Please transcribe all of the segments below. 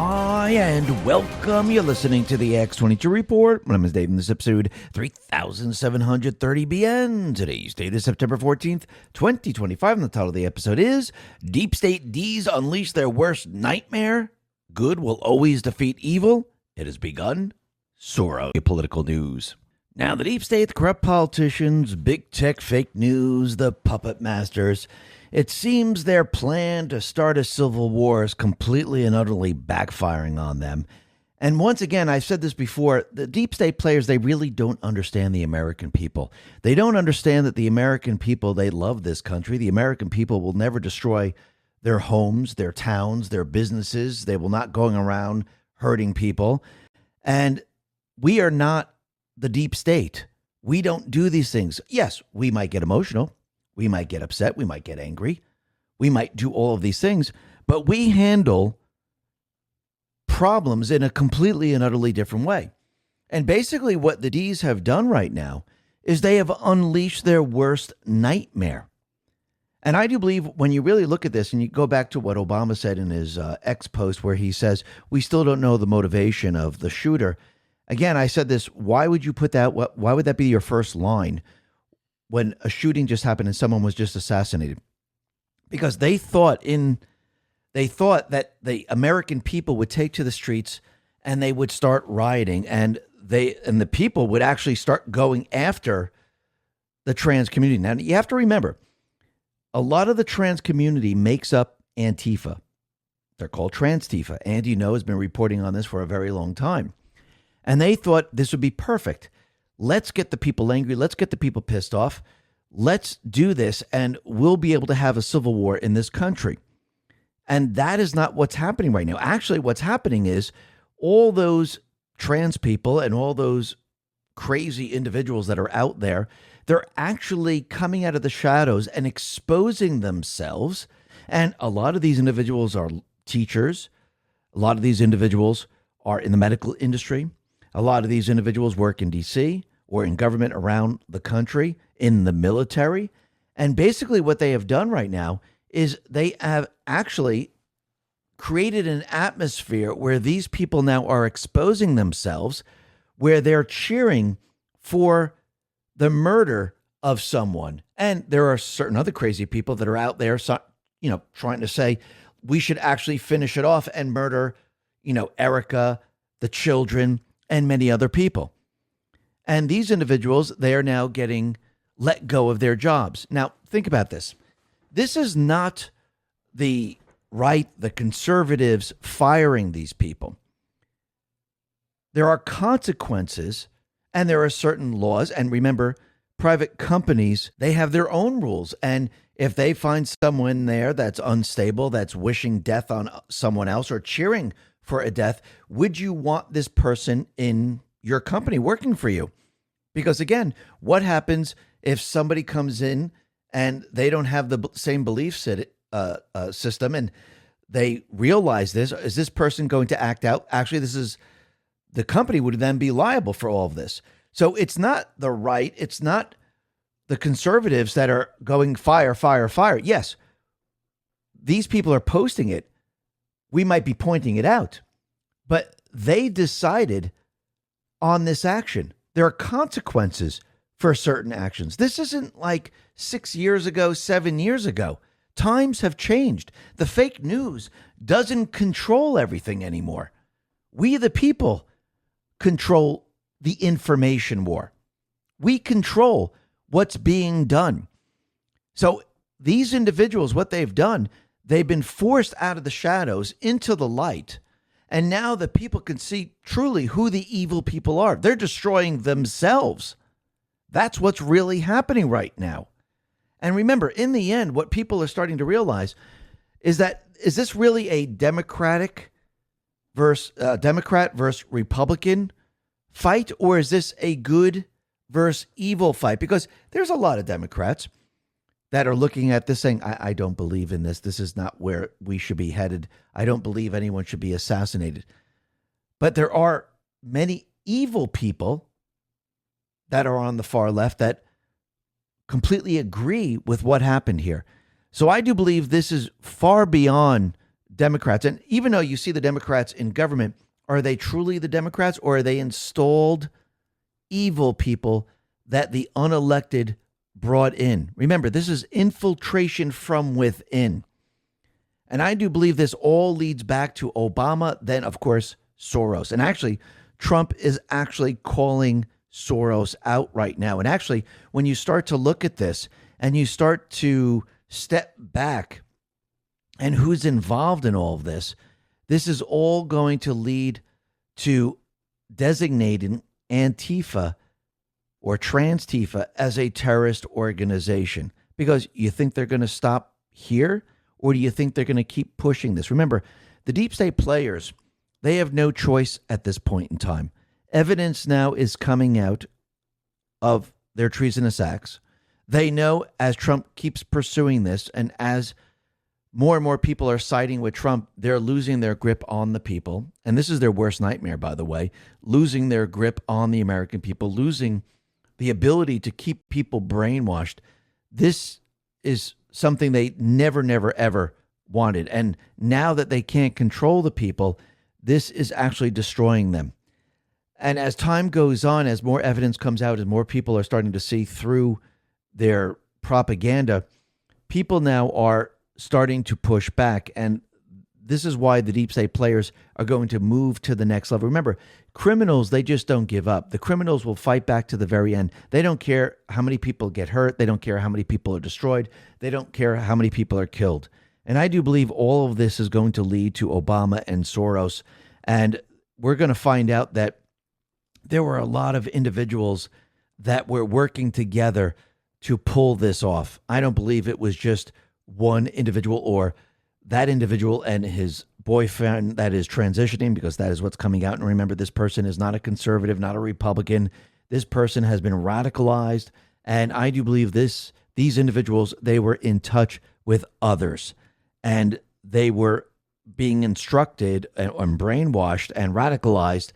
Hi, and welcome. You're listening to the X22 Report. My name is Dave, and this is episode 3730BN. Today's date is September 14th, 2025, and the title of the episode is Deep State D's Unleash Their Worst Nightmare. Good will always defeat evil. It has begun. Soros. Political news. Now, the deep state, the corrupt politicians, big tech, fake news, the puppet masters, it seems their plan to start a civil war is completely and utterly backfiring on them. And once again, I've said this before, the deep state players, they really don't understand the American people. They don't understand that the American people, they love this country. The American people will never destroy their homes, their towns, their businesses. They will not go around hurting people. And we are not the deep state. We don't do these things. Yes, we might get emotional. We might get upset. We might get angry. We might do all of these things, but we handle problems in a completely and utterly different way. And basically what the D's have done right now is they have unleashed their worst nightmare. And I do believe when you really look at this and you go back to what Obama said in his X post where he says, we still don't know the motivation of the shooter. Again, I said this, why would you put that? Why would that be your first line when a shooting just happened and someone was just assassinated? Because they thought that the American people would take to the streets and they would start rioting, and the people would actually start going after the trans community. Now, you have to remember, a lot of the trans community makes up Antifa. They're called Trans-Tifa. Andy has been reporting on this for a very long time. And they thought this would be perfect. Let's get the people angry. Let's get the people pissed off. Let's do this, and we'll be able to have a civil war in this country. And that is not what's happening right now. Actually, what's happening is all those trans people and all those crazy individuals that are out there, they're actually coming out of the shadows and exposing themselves. And a lot of these individuals are teachers. A lot of these individuals are in the medical industry. A lot of these individuals work in D.C. or in government around the country, in the military. And basically what they have done right now is they have actually created an atmosphere where these people now are exposing themselves, where they're cheering for the murder of someone. And there are certain other crazy people that are out there, trying to say we should actually finish it off and murder, Erica, the children, and many other people. And these individuals, they are now getting let go of their jobs. Now, think about this. This is not the right, the conservatives firing these people. There are consequences and there are certain laws. And remember, private companies, they have their own rules. And if they find someone there that's unstable, that's wishing death on someone else or cheering for a death, would you want this person in your company working for you? Because again, what happens if somebody comes in and they don't have the same belief system and they realize this? Is this person going to act out? Actually, the company would then be liable for all of this. So it's not the right, it's not the conservatives that are going fire, fire, fire. Yes, these people are posting it. We might be pointing it out, but they decided on this action. There are consequences for certain actions. This isn't like 6 years ago, 7 years ago. Times have changed. The fake news doesn't control everything anymore. We, the people, control the information war. We control what's being done. So these individuals, what they've done, they've been forced out of the shadows into the light. And now the people can see truly who the evil people are. They're destroying themselves. That's what's really happening right now. And remember, in the end, what people are starting to realize is that, is this really a Democrat versus Republican fight, or is this a good versus evil fight? Because there's a lot of Democrats that are looking at this saying, I don't believe in this. This is not where we should be headed. I don't believe anyone should be assassinated. But there are many evil people that are on the far left that completely agree with what happened here. So I do believe this is far beyond Democrats. And even though you see the Democrats in government, are they truly the Democrats, or are they installed evil people that the unelected brought in? Remember, this is infiltration from within. And I do believe this all leads back to Obama, then, of course, Soros. And actually, Trump is actually calling Soros out right now. And actually, when you start to look at this and you start to step back and who's involved in all of this, this is all going to lead to designating Antifa or Trans-Tifa as a terrorist organization. Because you think they're going to stop here, or do you think they're going to keep pushing this? Remember, the deep state players, they have no choice at this point in time. Evidence now is coming out of their treasonous acts. They know as Trump keeps pursuing this, and as more and more people are siding with Trump, they're losing their grip on the people. And this is their worst nightmare, by the way, losing their grip on the American people, losing the ability to keep people brainwashed. This is something they never, never, ever wanted. And now that they can't control the people, this is actually destroying them. And as time goes on, as more evidence comes out, as more people are starting to see through their propaganda, people now are starting to push back. And this is why the deep state players are going to move to the next level. Remember, criminals, they just don't give up. The criminals will fight back to the very end. They don't care how many people get hurt. They don't care how many people are destroyed. They don't care how many people are killed. And I do believe all of this is going to lead to Obama and Soros. And we're going to find out that there were a lot of individuals that were working together to pull this off. I don't believe it was just one individual or that individual and his boyfriend that is transitioning, because that is what's coming out. And remember, this person is not a conservative, not a Republican. This person has been radicalized. And I do believe these individuals, they were in touch with others, and they were being instructed and brainwashed and radicalized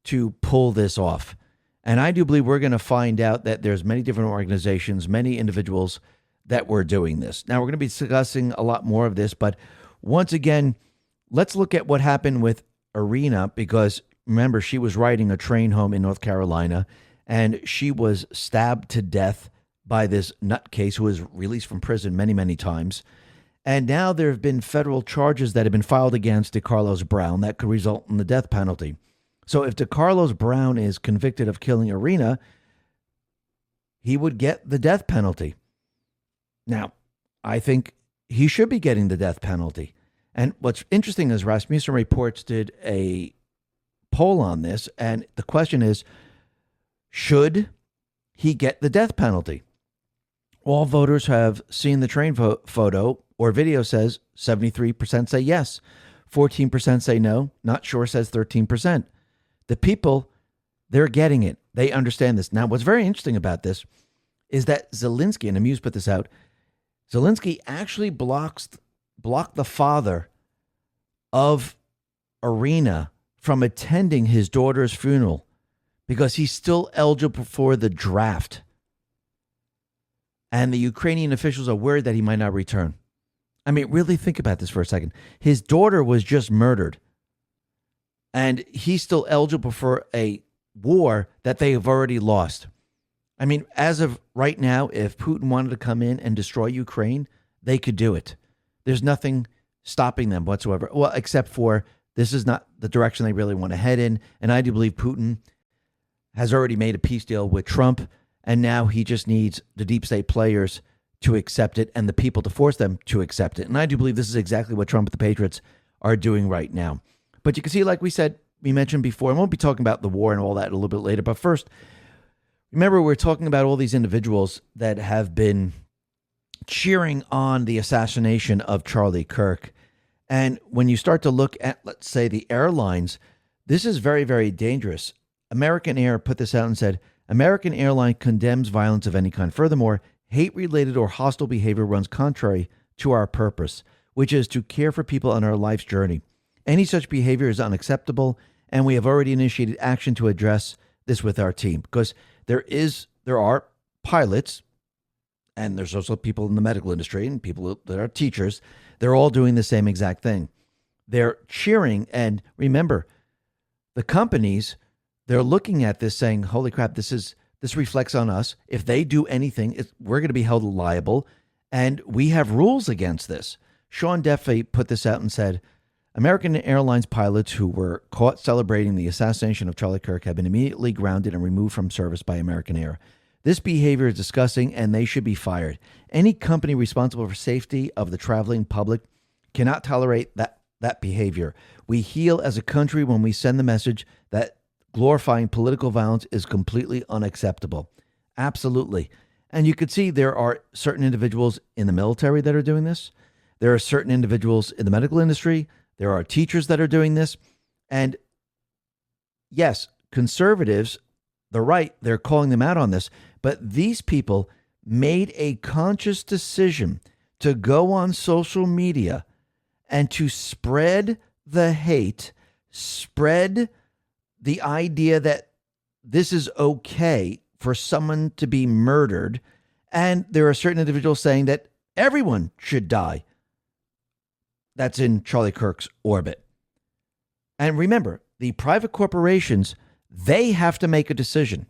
to pull this off. And I do believe we're going to find out that there's many different organizations, many individuals that were doing this. Now, we're going to be discussing a lot more of this, but once again, let's look at what happened with Irina, because remember, she was riding a train home in North Carolina, and she was stabbed to death by this nutcase who was released from prison many, many times. And now there have been federal charges that have been filed against DeCarlos Brown that could result in the death penalty. So if DeCarlos Brown is convicted of killing Irina, he would get the death penalty. Now, I think he should be getting the death penalty. And what's interesting is Rasmussen Reports did a poll on this, and the question is, should he get the death penalty? All voters have seen the train photo or video says 73% say yes, 14% say no, not sure says 13%. The people, they're getting it. They understand this. Now, what's very interesting about this is that Zelensky, and Amuse put this out, Zelensky actually blocked the father of Irina from attending his daughter's funeral because he's still eligible for the draft. And the Ukrainian officials are worried that he might not return. I mean, really think about this for a second. His daughter was just murdered, and he's still eligible for a war that they have already lost. I mean, as of right now, if Putin wanted to come in and destroy Ukraine, they could do it. There's nothing stopping them whatsoever. Well, except for this is not the direction they really want to head in. And I do believe Putin has already made a peace deal with Trump, and now he just needs the deep state players to accept it and the people to force them to accept it. And I do believe this is exactly what Trump and the Patriots are doing right now. But you can see, like we mentioned before, and we'll be talking about the war and all that a little bit later. But first, remember, we're talking about all these individuals that have been cheering on the assassination of Charlie Kirk. And when you start to look at, let's say, the airlines, this is very, very dangerous. American Air put this out and said, American Airline condemns violence of any kind. Furthermore, hate-related or hostile behavior runs contrary to our purpose, which is to care for people on our life's journey. Any such behavior is unacceptable, and we have already initiated action to address this with our team. Because there are pilots, and there's also people in the medical industry and people that are teachers. They're all doing the same exact thing. they're cheering. And remember, the companies, they're looking at this saying, holy crap, this reflects on us. If they do anything, we're going to be held liable. And we have rules against this. Sean Duffy put this out and said, American Airlines pilots who were caught celebrating the assassination of Charlie Kirk have been immediately grounded and removed from service by American Air. This behavior is disgusting and they should be fired. Any company responsible for safety of the traveling public cannot tolerate that behavior. We heal as a country when we send the message that glorifying political violence is completely unacceptable. Absolutely. And you could see there are certain individuals in the military that are doing this. There are certain individuals in the medical industry. There are teachers that are doing this. And yes, conservatives, the right, they're calling them out on this. But these people made a conscious decision to go on social media and to spread the hate, spread the idea that this is okay for someone to be murdered. And there are certain individuals saying that everyone should die that's in Charlie Kirk's orbit. And remember, the private corporations, they have to make a decision.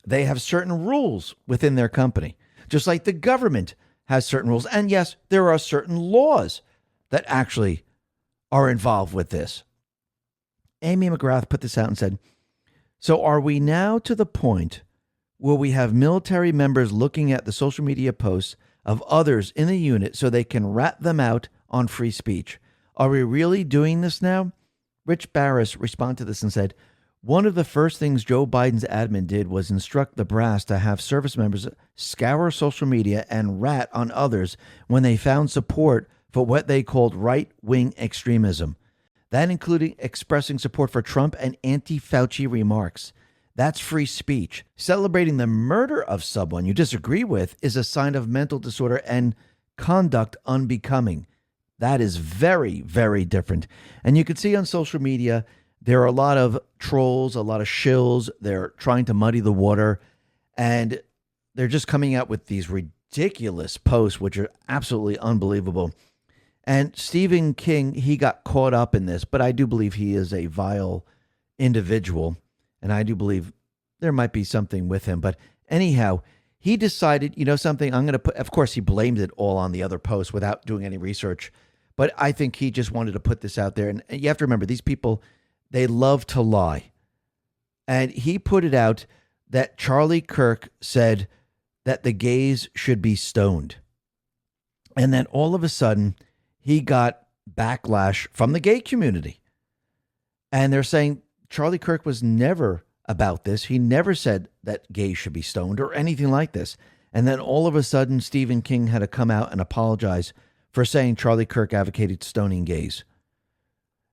They have certain rules within their company, just like the government has certain rules. And yes, there are certain laws that actually are involved with this. Amy McGrath put this out and said, so are we now to the point where we have military members looking at the social media posts of others in the unit so they can rat them out on free speech? Are we really doing this now? Rich Barris responded to this and said, one of the first things Joe Biden's admin did was instruct the brass to have service members scour social media and rat on others when they found support for what they called right-wing extremism. That included expressing support for Trump and anti-Fauci remarks. That's free speech. Celebrating the murder of someone you disagree with is a sign of mental disorder and conduct unbecoming. That is very, very different. And you can see on social media, there are a lot of trolls, a lot of shills. They're trying to muddy the water. And they're just coming out with these ridiculous posts, which are absolutely unbelievable. And Stephen King, he got caught up in this, but I do believe he is a vile individual. And I do believe there might be something with him. But anyhow, he decided, you know something, I'm going to put, of course, he blamed it all on the other posts without doing any research. But I think he just wanted to put this out there. And you have to remember, these people, they love to lie. And he put it out that Charlie Kirk said that the gays should be stoned. And then all of a sudden, he got backlash from the gay community. And they're saying Charlie Kirk was never about this. He never said that gays should be stoned or anything like this. And then all of a sudden, Stephen King had to come out and apologize for saying Charlie Kirk advocated stoning gays.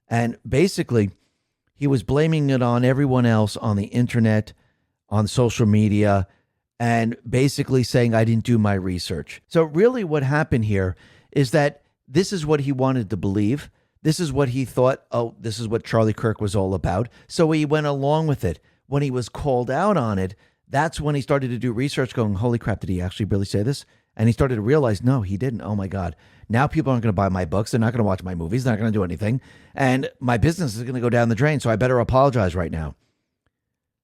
And basically, he was blaming it on everyone else on the internet, on social media, and basically saying, I didn't do my research. So really what happened here is that this is what he wanted to believe. This is what he thought, oh, this is what Charlie Kirk was all about. So he went along with it. When he was called out on it, that's when he started to do research going, holy crap, did he actually really say this? And he started to realize, no, he didn't. Oh my God. Now people aren't going to buy my books. They're not going to watch my movies. They're not going to do anything. And my business is going to go down the drain. So I better apologize right now.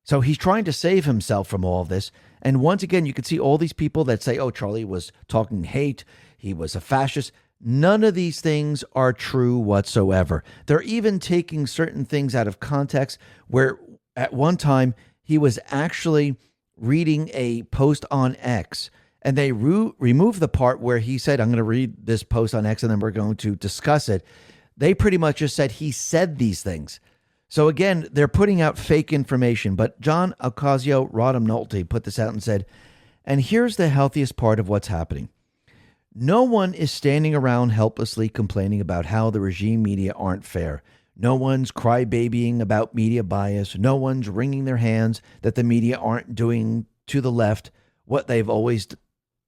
So he's trying to save himself from all of this. And once again, you can see all these people that say, oh, Charlie was talking hate. He was a fascist. None of these things are true whatsoever. They're even taking certain things out of context where at one time he was actually reading a post on X and they removed the part where he said, I'm going to read this post on X and then we're going to discuss it. They pretty much just said he said these things. So again, they're putting out fake information. But John Ocasio-Rodham Nolte put this out and said, and here's the healthiest part of what's happening. No one is standing around helplessly complaining about how the regime media aren't fair. No one's crybabying about media bias. No one's wringing their hands that the media aren't doing to the left what they've always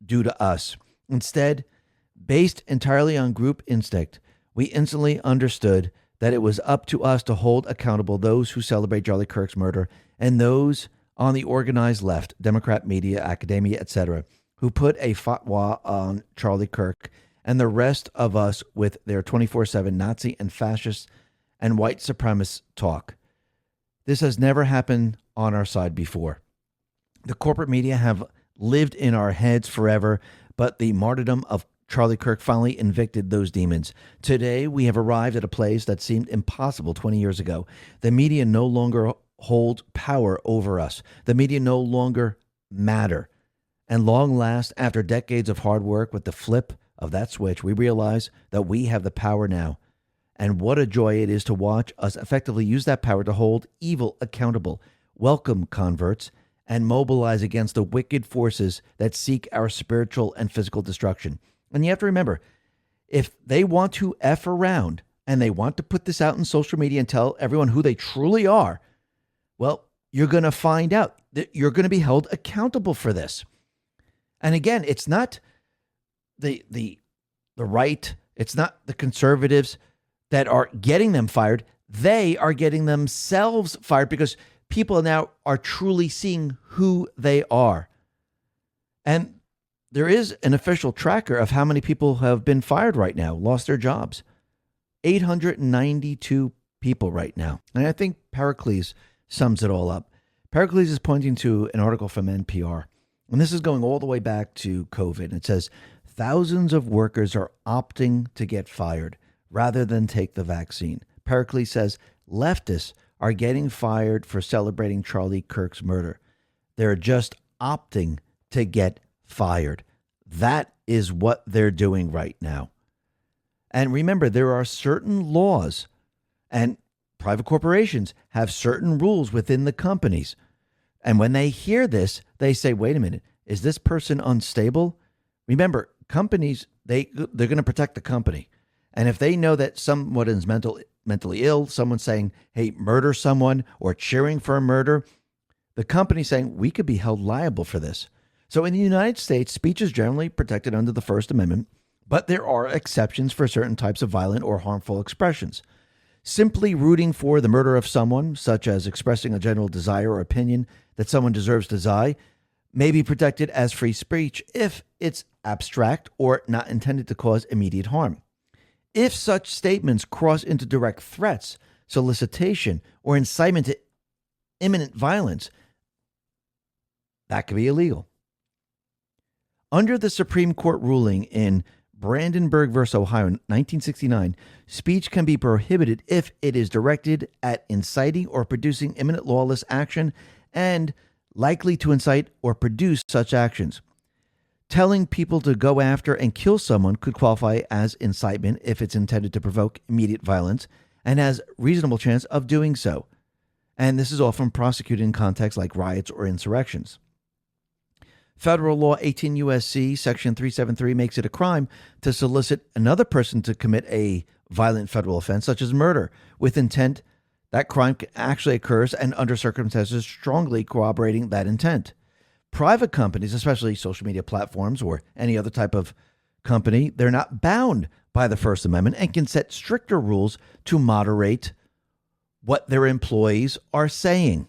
do to us. Instead, based entirely on group instinct, we instantly understood that it was up to us to hold accountable those who celebrate Charlie Kirk's murder and those on the organized left, Democrat media, academia, etc., who put a fatwa on Charlie Kirk and the rest of us with their 24/7 Nazi and fascist and white supremacist talk. This has never happened on our side before. The corporate media have lived in our heads forever, but the martyrdom of Charlie Kirk finally evicted those demons. Today, we have arrived at a place that seemed impossible 20 years ago. The media no longer hold power over us. The media no longer matter. And long last, after decades of hard work, with the flip of that switch, we realize that we have the power now. And what a joy it is to watch us effectively use that power to hold evil accountable, welcome converts, and mobilize against the wicked forces that seek our spiritual and physical destruction. And you have to remember, if they want to F around and they want to put this out in social media and tell everyone who they truly are, well, you're going to find out that you're going to be held accountable for this. And again, it's not the right, it's not the conservatives that are getting them fired. They are getting themselves fired because people now are truly seeing who they are. And there is an official tracker of how many people have been fired right now, lost their jobs. 892 people right now. And I think Pericles sums it all up. Pericles is pointing to an article from NPR. And this is going all the way back to COVID. It says, thousands of workers are opting to get fired rather than take the vaccine. Pericles says, leftists are getting fired for celebrating Charlie Kirk's murder. They're just opting to get fired. That is what they're doing right now. And remember, there are certain laws, and private corporations have certain rules within the companies. And when they hear this, they say, wait a minute, is this person unstable? Remember, companies, they're going to protect the company. And if they know that someone is mentally ill, someone saying, hey, murder someone, or cheering for a murder, the company saying, we could be held liable for this. So in the United States, speech is generally protected under the First Amendment, but there are exceptions for certain types of violent or harmful expressions. Simply rooting for the murder of someone, such as expressing a general desire or opinion that someone deserves to die, may be protected as free speech if it's abstract or not intended to cause immediate harm. If such statements cross into direct threats, solicitation, or incitement to imminent violence, that could be illegal. Under the Supreme Court ruling in Brandenburg v. Ohio, 1969, speech can be prohibited if it is directed at inciting or producing imminent lawless action and likely to incite or produce such actions. Telling people to go after and kill someone could qualify as incitement if it's intended to provoke immediate violence and has reasonable chance of doing so. And this is often prosecuted in contexts like riots or insurrections. Federal law 18 U.S.C. section 373 makes it a crime to solicit another person to commit a violent federal offense, such as murder, with intent. That crime actually occurs and under circumstances strongly corroborating that intent. Private companies, especially social media platforms or any other type of company, they're not bound by the First Amendment and can set stricter rules to moderate what their employees are saying.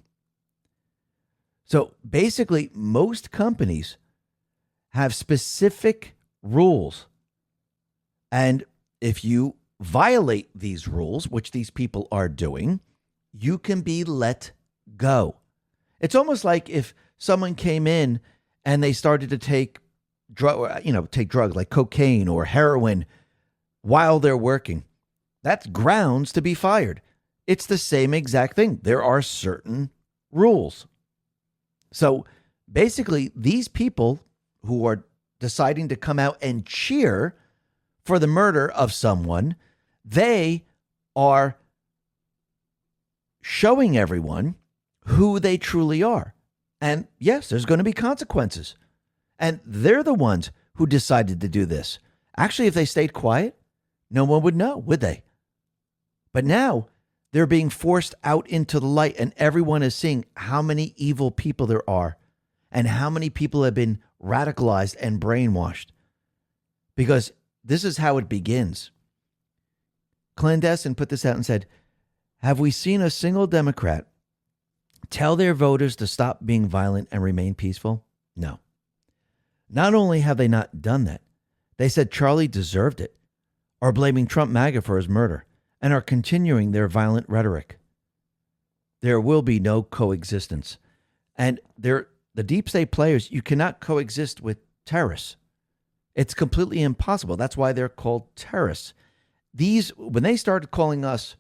So basically, most companies have specific rules. And if you violate these rules, which these people are doing, you can be let go. It's almost like if someone came in and they started to take drugs like cocaine or heroin while they're working. That's grounds to be fired. It's the same exact thing. There are certain rules. So basically, these people who are deciding to come out and cheer for the murder of someone, they are showing everyone who they truly are. And yes, there's going to be consequences. And they're the ones who decided to do this. Actually, if they stayed quiet, no one would know, would they? But now they're being forced out into the light, and everyone is seeing how many evil people there are and how many people have been radicalized and brainwashed. Because this is how it begins. Clandestine put this out and said, have we seen a single Democrat tell their voters to stop being violent and remain peaceful? No. Not only have they not done that, They said Charlie deserved it, are blaming Trump MAGA for his murder, and are continuing their violent rhetoric. There will be no coexistence. And the deep state players, you cannot coexist with terrorists. It's completely impossible. That's why they're called terrorists. When they started calling us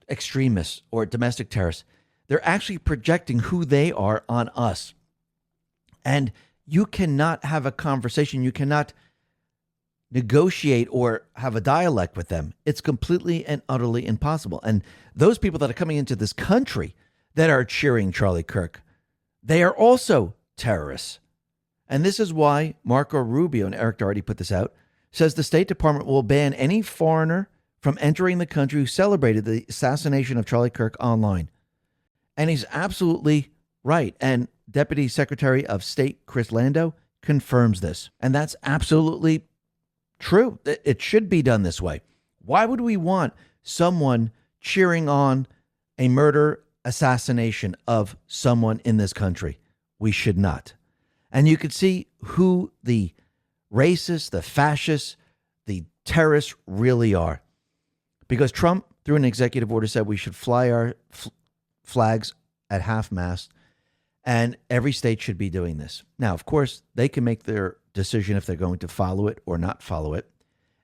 extremists or domestic terrorists, they're actually projecting who they are on us. And you cannot have a conversation. You cannot negotiate or have a dialect with them. It's completely and utterly impossible. And those people that are coming into this country that are cheering Charlie Kirk, they are also terrorists. And this is why Marco Rubio, and Eric Doherty put this out, says the State Department will ban any foreigner from entering the country who celebrated the assassination of Charlie Kirk online. And he's absolutely right. And Deputy Secretary of State Chris Lando confirms this. And that's absolutely true. It should be done this way. Why would we want someone cheering on a murder assassination of someone in this country? We should not. And you could see who the racists, the fascists, the terrorists really are. Because Trump, through an executive order, said we should fly our flags at half-mast, and every state should be doing this. Now, of course, they can make their decision if they're going to follow it or not follow it.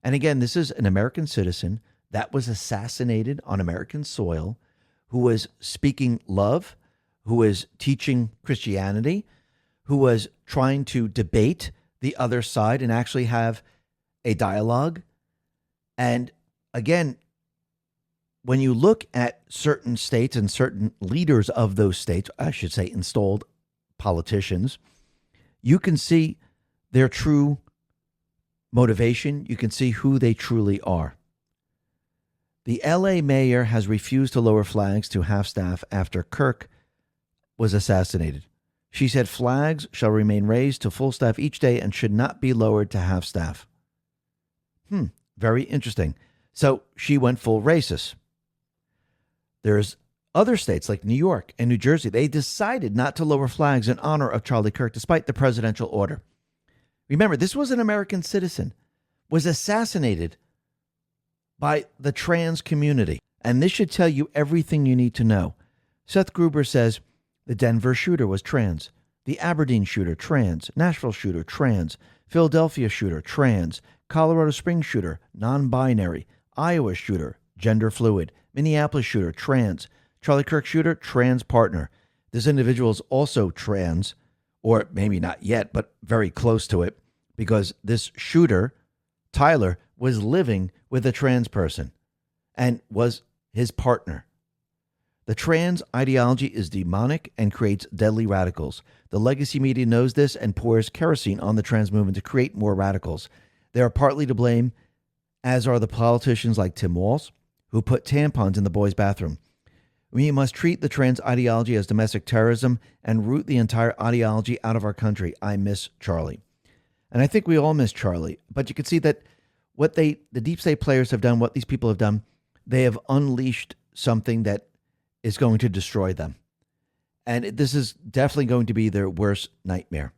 And again, this is an American citizen that was assassinated on American soil, who was speaking love, who was teaching Christianity, who was trying to debate the other side and actually have a dialogue. And again, when you look at certain states and certain leaders of those states, I should say installed politicians, you can see their true motivation. You can see who they truly are. The LA mayor has refused to lower flags to half-staff after Kirk was assassinated. She said flags shall remain raised to full staff each day and should not be lowered to half-staff. Very interesting. So she went full racist. There's other states like New York and New Jersey. They decided not to lower flags in honor of Charlie Kirk despite the presidential order. Remember, this was an American citizen, was assassinated by the trans community. And this should tell you everything you need to know. Seth Gruber says the Denver shooter was trans, the Aberdeen shooter, trans, Nashville shooter, trans, Philadelphia shooter, trans, Colorado Springs shooter, non-binary, Iowa shooter, gender fluid, Minneapolis shooter, trans, Charlie Kirk shooter, trans partner. This individual is also trans, or maybe not yet, but very close to it, because this shooter, Tyler, was living with a trans person and was his partner. The trans ideology is demonic and creates deadly radicals. The legacy media knows this and pours kerosene on the trans movement to create more radicals. They are partly to blame, as are the politicians like Tim Walz, who put tampons in the boys' bathroom. We must treat the trans ideology as domestic terrorism and root the entire ideology out of our country. I miss Charlie. And I think we all miss Charlie. But you can see that what the deep state players have done, what these people have done, they have unleashed something that is going to destroy them. And this is definitely going to be their worst nightmare.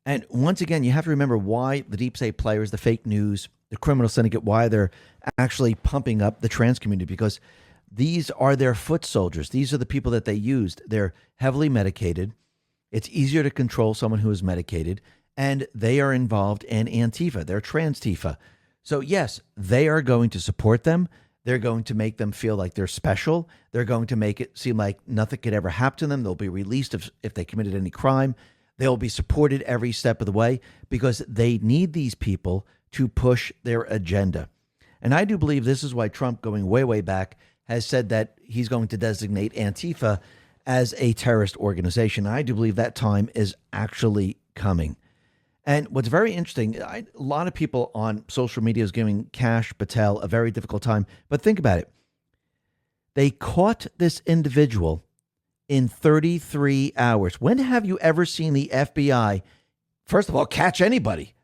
And once again, you have to remember why the deep state players, the fake news, the criminal syndicate, why they're actually pumping up the trans community, because these are their foot soldiers. These are the people that they used. They're heavily medicated. It's easier to control someone who is medicated, and they are involved in Antifa. They're trans Tifa. So yes, they are going to support them. They're going to make them feel like they're special. They're going to make it seem like nothing could ever happen to them. They'll be released if they committed any crime. They'll be supported every step of the way because they need these people to push their agenda. And I do believe this is why Trump, going way, way back, has said that he's going to designate Antifa as a terrorist organization. I do believe that time is actually coming. And what's very interesting, a lot of people on social media is giving Kash Patel a very difficult time. But think about it. They caught this individual in 33 hours. When have you ever seen the FBI, first of all, catch anybody?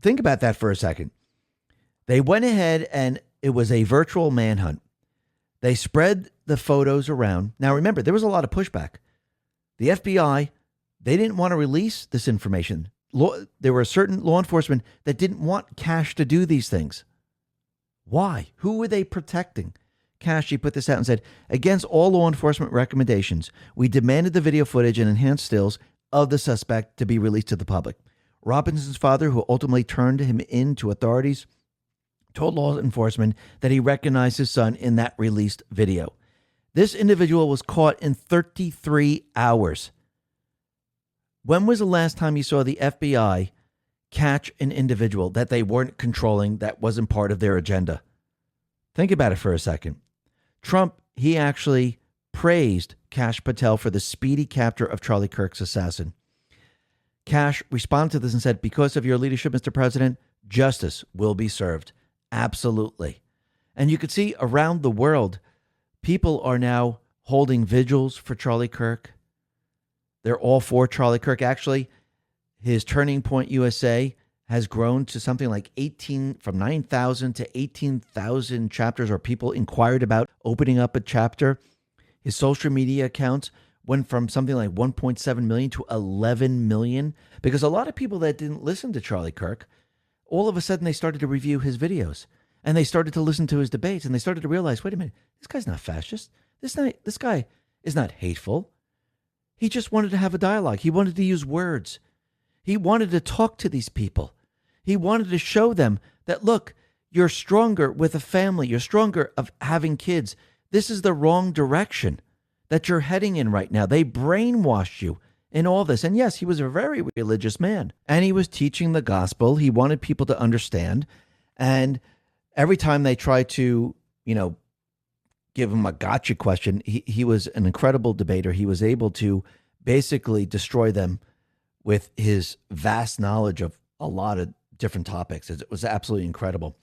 Think about that for a second. They went ahead and it was a virtual manhunt. They spread the photos around. Now, remember, there was a lot of pushback. The FBI They didn't want to release this information. There were certain law enforcement that didn't want Cash to do these things. Why? Who were they protecting? Kashi put this out and said, against all law enforcement recommendations, we demanded the video footage and enhanced stills of the suspect to be released to the public. Robinson's father, who ultimately turned him in to authorities, told law enforcement that he recognized his son in that released video. This individual was caught in 33 hours. When was the last time you saw the FBI catch an individual that they weren't controlling, that wasn't part of their agenda? Think about it for a second. Trump, he actually praised Kash Patel for the speedy capture of Charlie Kirk's assassin. Kash responded to this and said, because of your leadership, Mr. President, justice will be served. Absolutely. And you could see around the world, people are now holding vigils for Charlie Kirk. They're all for Charlie Kirk. Actually, his Turning Point USA has grown to something like 9,000 to 18,000 chapters, or people inquired about opening up a chapter. His social media accounts went from something like 1.7 million to 11 million, because a lot of people that didn't listen to Charlie Kirk, all of a sudden they started to review his videos and they started to listen to his debates, and they started to realize, wait a minute, this guy's not fascist. This guy is not hateful. He just wanted to have a dialogue. He wanted to use words. He wanted to talk to these people. He wanted to show them that, look, you're stronger with a family. You're stronger of having kids. This is the wrong direction that you're heading in right now. They brainwashed you in all this. And yes, he was a very religious man, and he was teaching the gospel. He wanted people to understand. And every time they tried to, give him a gotcha question, he was an incredible debater. He was able to basically destroy them with his vast knowledge of a lot of different topics. It was absolutely incredible.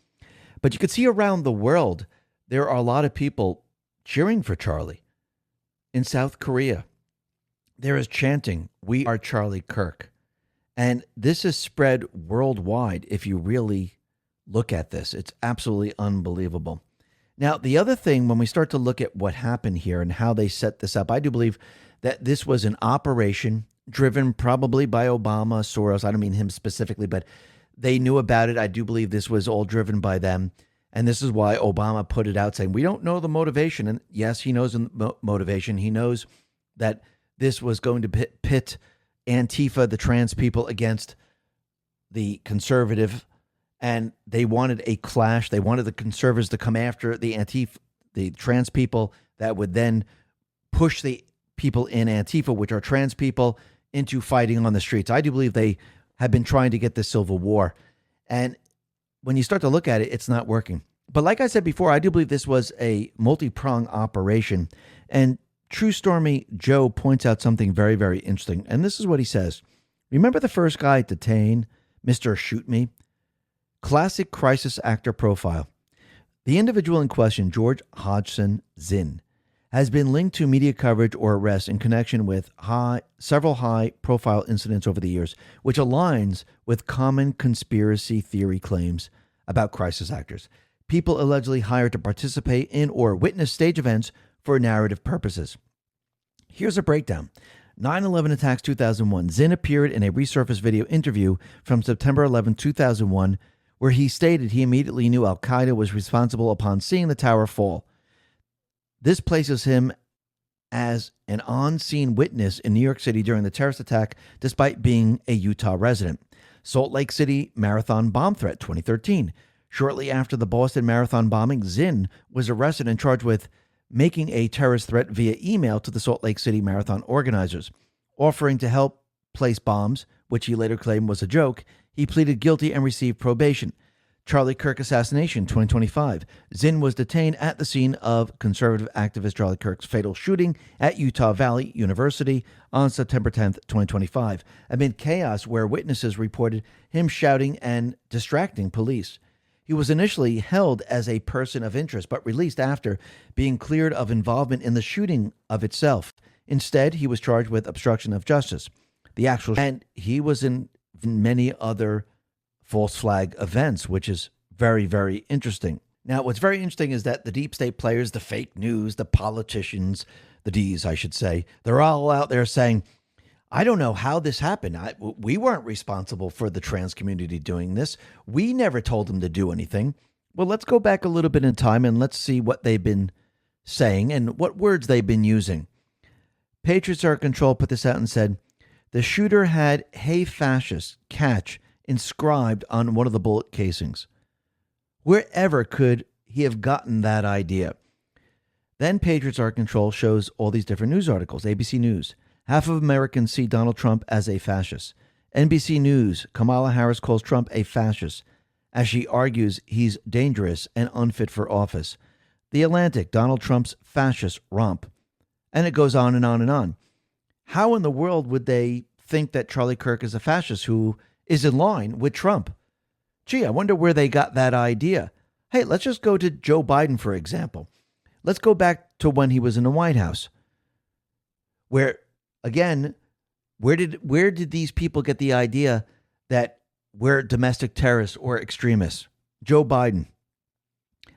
But you could see around the world, there are a lot of people cheering for Charlie. In South Korea, there is chanting, "We are Charlie Kirk." And this is spread worldwide if you really look at this. It's absolutely unbelievable. Now, the other thing, when we start to look at what happened here and how they set this up, I do believe that this was an operation driven probably by Obama, Soros. I don't mean him specifically, but they knew about it. I do believe this was all driven by them. And this is why Obama put it out saying, we don't know the motivation. And yes, he knows the motivation. He knows that this was going to pit Antifa, the trans people, against the conservative. And they wanted a clash. They wanted the conservatives to come after the Antifa, the trans people, that would then push the people in Antifa, which are trans people, into fighting on the streets. I do believe they have been trying to get this civil war. And when you start to look at it, it's not working. But like I said before, I do believe this was a multi-pronged operation. And True Stormy Joe points out something very, very interesting. And this is what he says. Remember the first guy detained, Mr. Shoot Me? Classic crisis actor profile. The individual in question, George Hodgson Zinn, has been linked to media coverage or arrests in connection with several high-profile incidents over the years, which aligns with common conspiracy theory claims about crisis actors, people allegedly hired to participate in or witness stage events for narrative purposes. Here's a breakdown. 9/11 attacks 2001. Zinn appeared in a resurfaced video interview from September 11, 2001, where he stated he immediately knew al-Qaeda was responsible upon seeing the tower fall. This places him as an on-scene witness in New York City during the terrorist attack, despite being a Utah resident. Salt Lake City Marathon bomb threat, 2013. Shortly after the Boston Marathon bombing, Zinn was arrested and charged with making a terrorist threat via email to the Salt Lake City Marathon organizers. Offering to help place bombs, which he later claimed was a joke, he pleaded guilty and received probation. Charlie Kirk assassination, 2025. Zinn was detained at the scene of conservative activist Charlie Kirk's fatal shooting at Utah Valley University on September 10th, 2025, amid chaos where witnesses reported him shouting and distracting police. He was initially held as a person of interest, but released after being cleared of involvement in the shooting of itself. Instead, he was charged with obstruction of justice. And he was in many other false flag events, which is very, very interesting. Now, what's very interesting is that the deep state players, the fake news, the politicians, the Ds, I should say, they're all out there saying, I don't know how this happened. We weren't responsible for the trans community doing this. We never told them to do anything. Well, let's go back a little bit in time and let's see what they've been saying and what words they've been using. Patriots Are in Control put this out and said, the shooter had "Hey Fascist" catch inscribed on one of the bullet casings. Wherever could he have gotten that idea? Then Patriots Are in Control shows all these different news articles. ABC News, half of Americans see Donald Trump as a fascist. NBC News, Kamala Harris calls Trump a fascist as she argues he's dangerous and unfit for office. The Atlantic, Donald Trump's fascist romp. And it goes on and on and on. How in the world would they think that Charlie Kirk is a fascist who is in line with Trump? Gee, I wonder where they got that idea. Hey, let's just go to Joe Biden, for example. Let's go back to when he was in the White House. Where, again, where did these people get the idea that we're domestic terrorists or extremists? Joe Biden.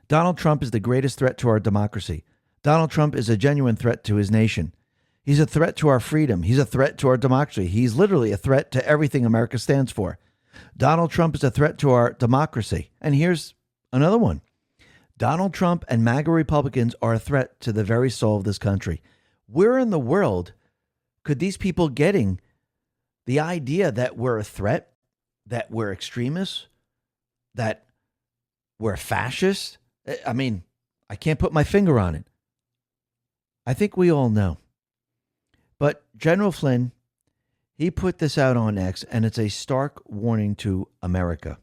Donald Trump is the greatest threat to our democracy. Donald Trump is a genuine threat to his nation. He's a threat to our freedom. He's a threat to our democracy. He's literally a threat to everything America stands for. Donald Trump is a threat to our democracy. And here's another one. Donald Trump and MAGA Republicans are a threat to the very soul of this country. Where in the world could these people getting the idea that we're a threat, that we're extremists, that we're fascists? I mean, I can't put my finger on it. I think we all know. But General Flynn, he put this out on X, and it's a stark warning to America.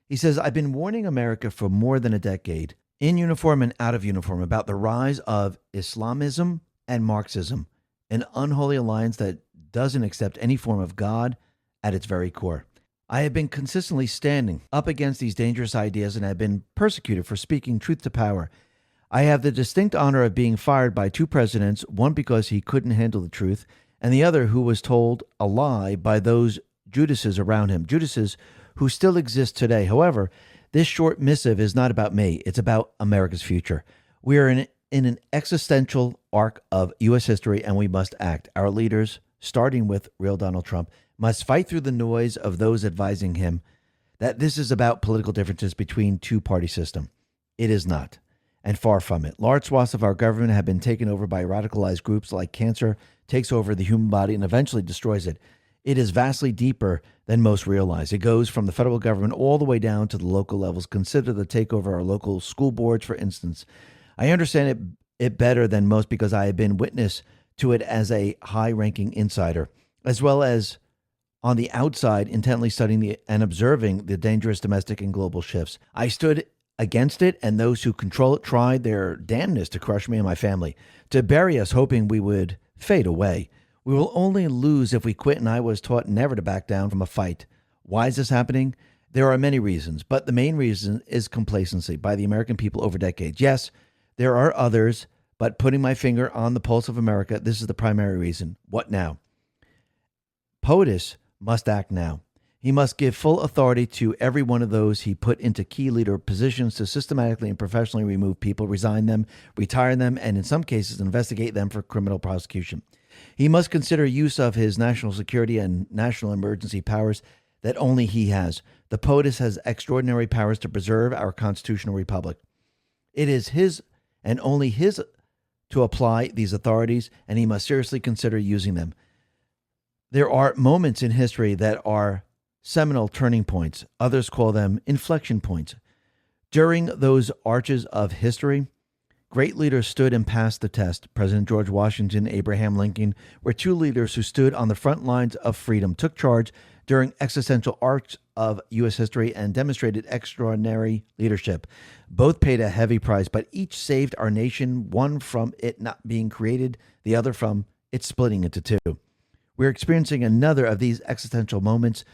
He says, I've been warning America for more than a decade, in uniform and out of uniform, about the rise of Islamism and Marxism, an unholy alliance that doesn't accept any form of God at its very core. I have been consistently standing up against these dangerous ideas and have been persecuted for speaking truth to power. I have the distinct honor of being fired by two presidents, one because he couldn't handle the truth, and the other who was told a lie by those Judases around him, Judases who still exist today. However, this short missive is not about me. It's about America's future. We are in an existential arc of U.S. history, and we must act. Our leaders, starting with real Donald Trump, must fight through the noise of those advising him that this is about political differences between two-party system. It is not. And far from it. Large swaths of our government have been taken over by radicalized groups like cancer takes over the human body and eventually destroys it. It is vastly deeper than most realize. It goes from the federal government all the way down to the local levels. Consider the takeover of our local school boards, for instance. I understand it better than most because I have been witness to it as a high-ranking insider, as well as on the outside, intently studying and observing the dangerous domestic and global shifts. I stood against it, and those who control it tried their damnness to crush me and my family, to bury us, hoping we would fade away. We will only lose if we quit, and I was taught never to back down from a fight. Why is this happening? There are many reasons, but the main reason is complacency by the American people over decades. Yes, there are others, but putting my finger on the pulse of America, this is the primary reason. What now? POTUS must act now. He must give full authority to every one of those he put into key leader positions to systematically and professionally remove people, resign them, retire them, and in some cases investigate them for criminal prosecution. He must consider use of his national security and national emergency powers that only he has. The POTUS has extraordinary powers to preserve our constitutional republic. It is his and only his to apply these authorities, and he must seriously consider using them. There are moments in history that are seminal turning points. Others call them inflection points. During those arches of history, great leaders stood and passed the test. President George Washington, Abraham Lincoln were two leaders who stood on the front lines of freedom, took charge during existential arcs of U.S. history, and demonstrated extraordinary leadership. Both paid a heavy price, but each saved our nation, one from it not being created, the other from it splitting into two. We're experiencing another of these existential moments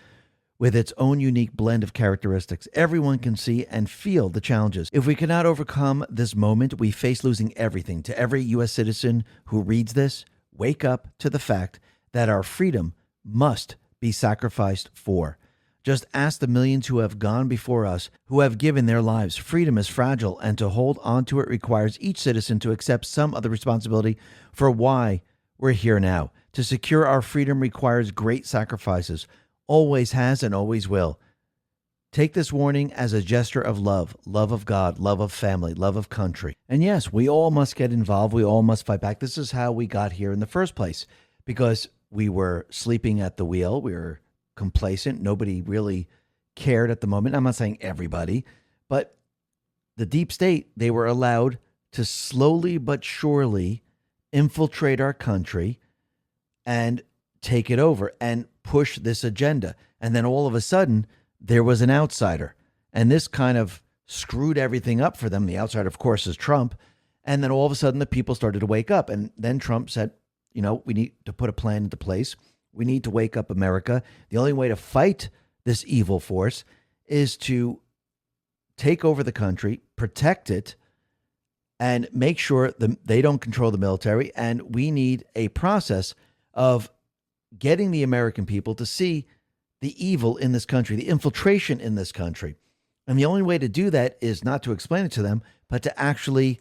with its own unique blend of characteristics. Everyone can see and feel the challenges. If we cannot overcome this moment, we face losing everything. To every U.S. citizen who reads this, wake up to the fact that our freedom must be sacrificed for. Just ask the millions who have gone before us, who have given their lives. Freedom is fragile, and to hold on to it requires each citizen to accept some of the responsibility for why We're here now. To secure our freedom requires great sacrifices, always has and always will. Take this warning as a gesture of love, love of God, love of family, love of country. And yes, we all must get involved. We all must fight back. This is how we got here in the first place, because we were sleeping at the wheel. We were complacent. Nobody really cared at the moment. I'm not saying everybody, but the deep state, they were allowed to slowly but surely infiltrate our country and take it over and push this agenda. And then all of a sudden, there was an outsider. And this kind of screwed everything up for them. The outsider, of course, is Trump. And then all of a sudden, the people started to wake up. And then Trump said, we need to put a plan into place. We need to wake up America. The only way to fight this evil force is to take over the country, protect it, and make sure they don't control the military. And we need a process of getting the American people to see the evil in this country, the infiltration in this country. And the only way to do that is not to explain it to them, but to actually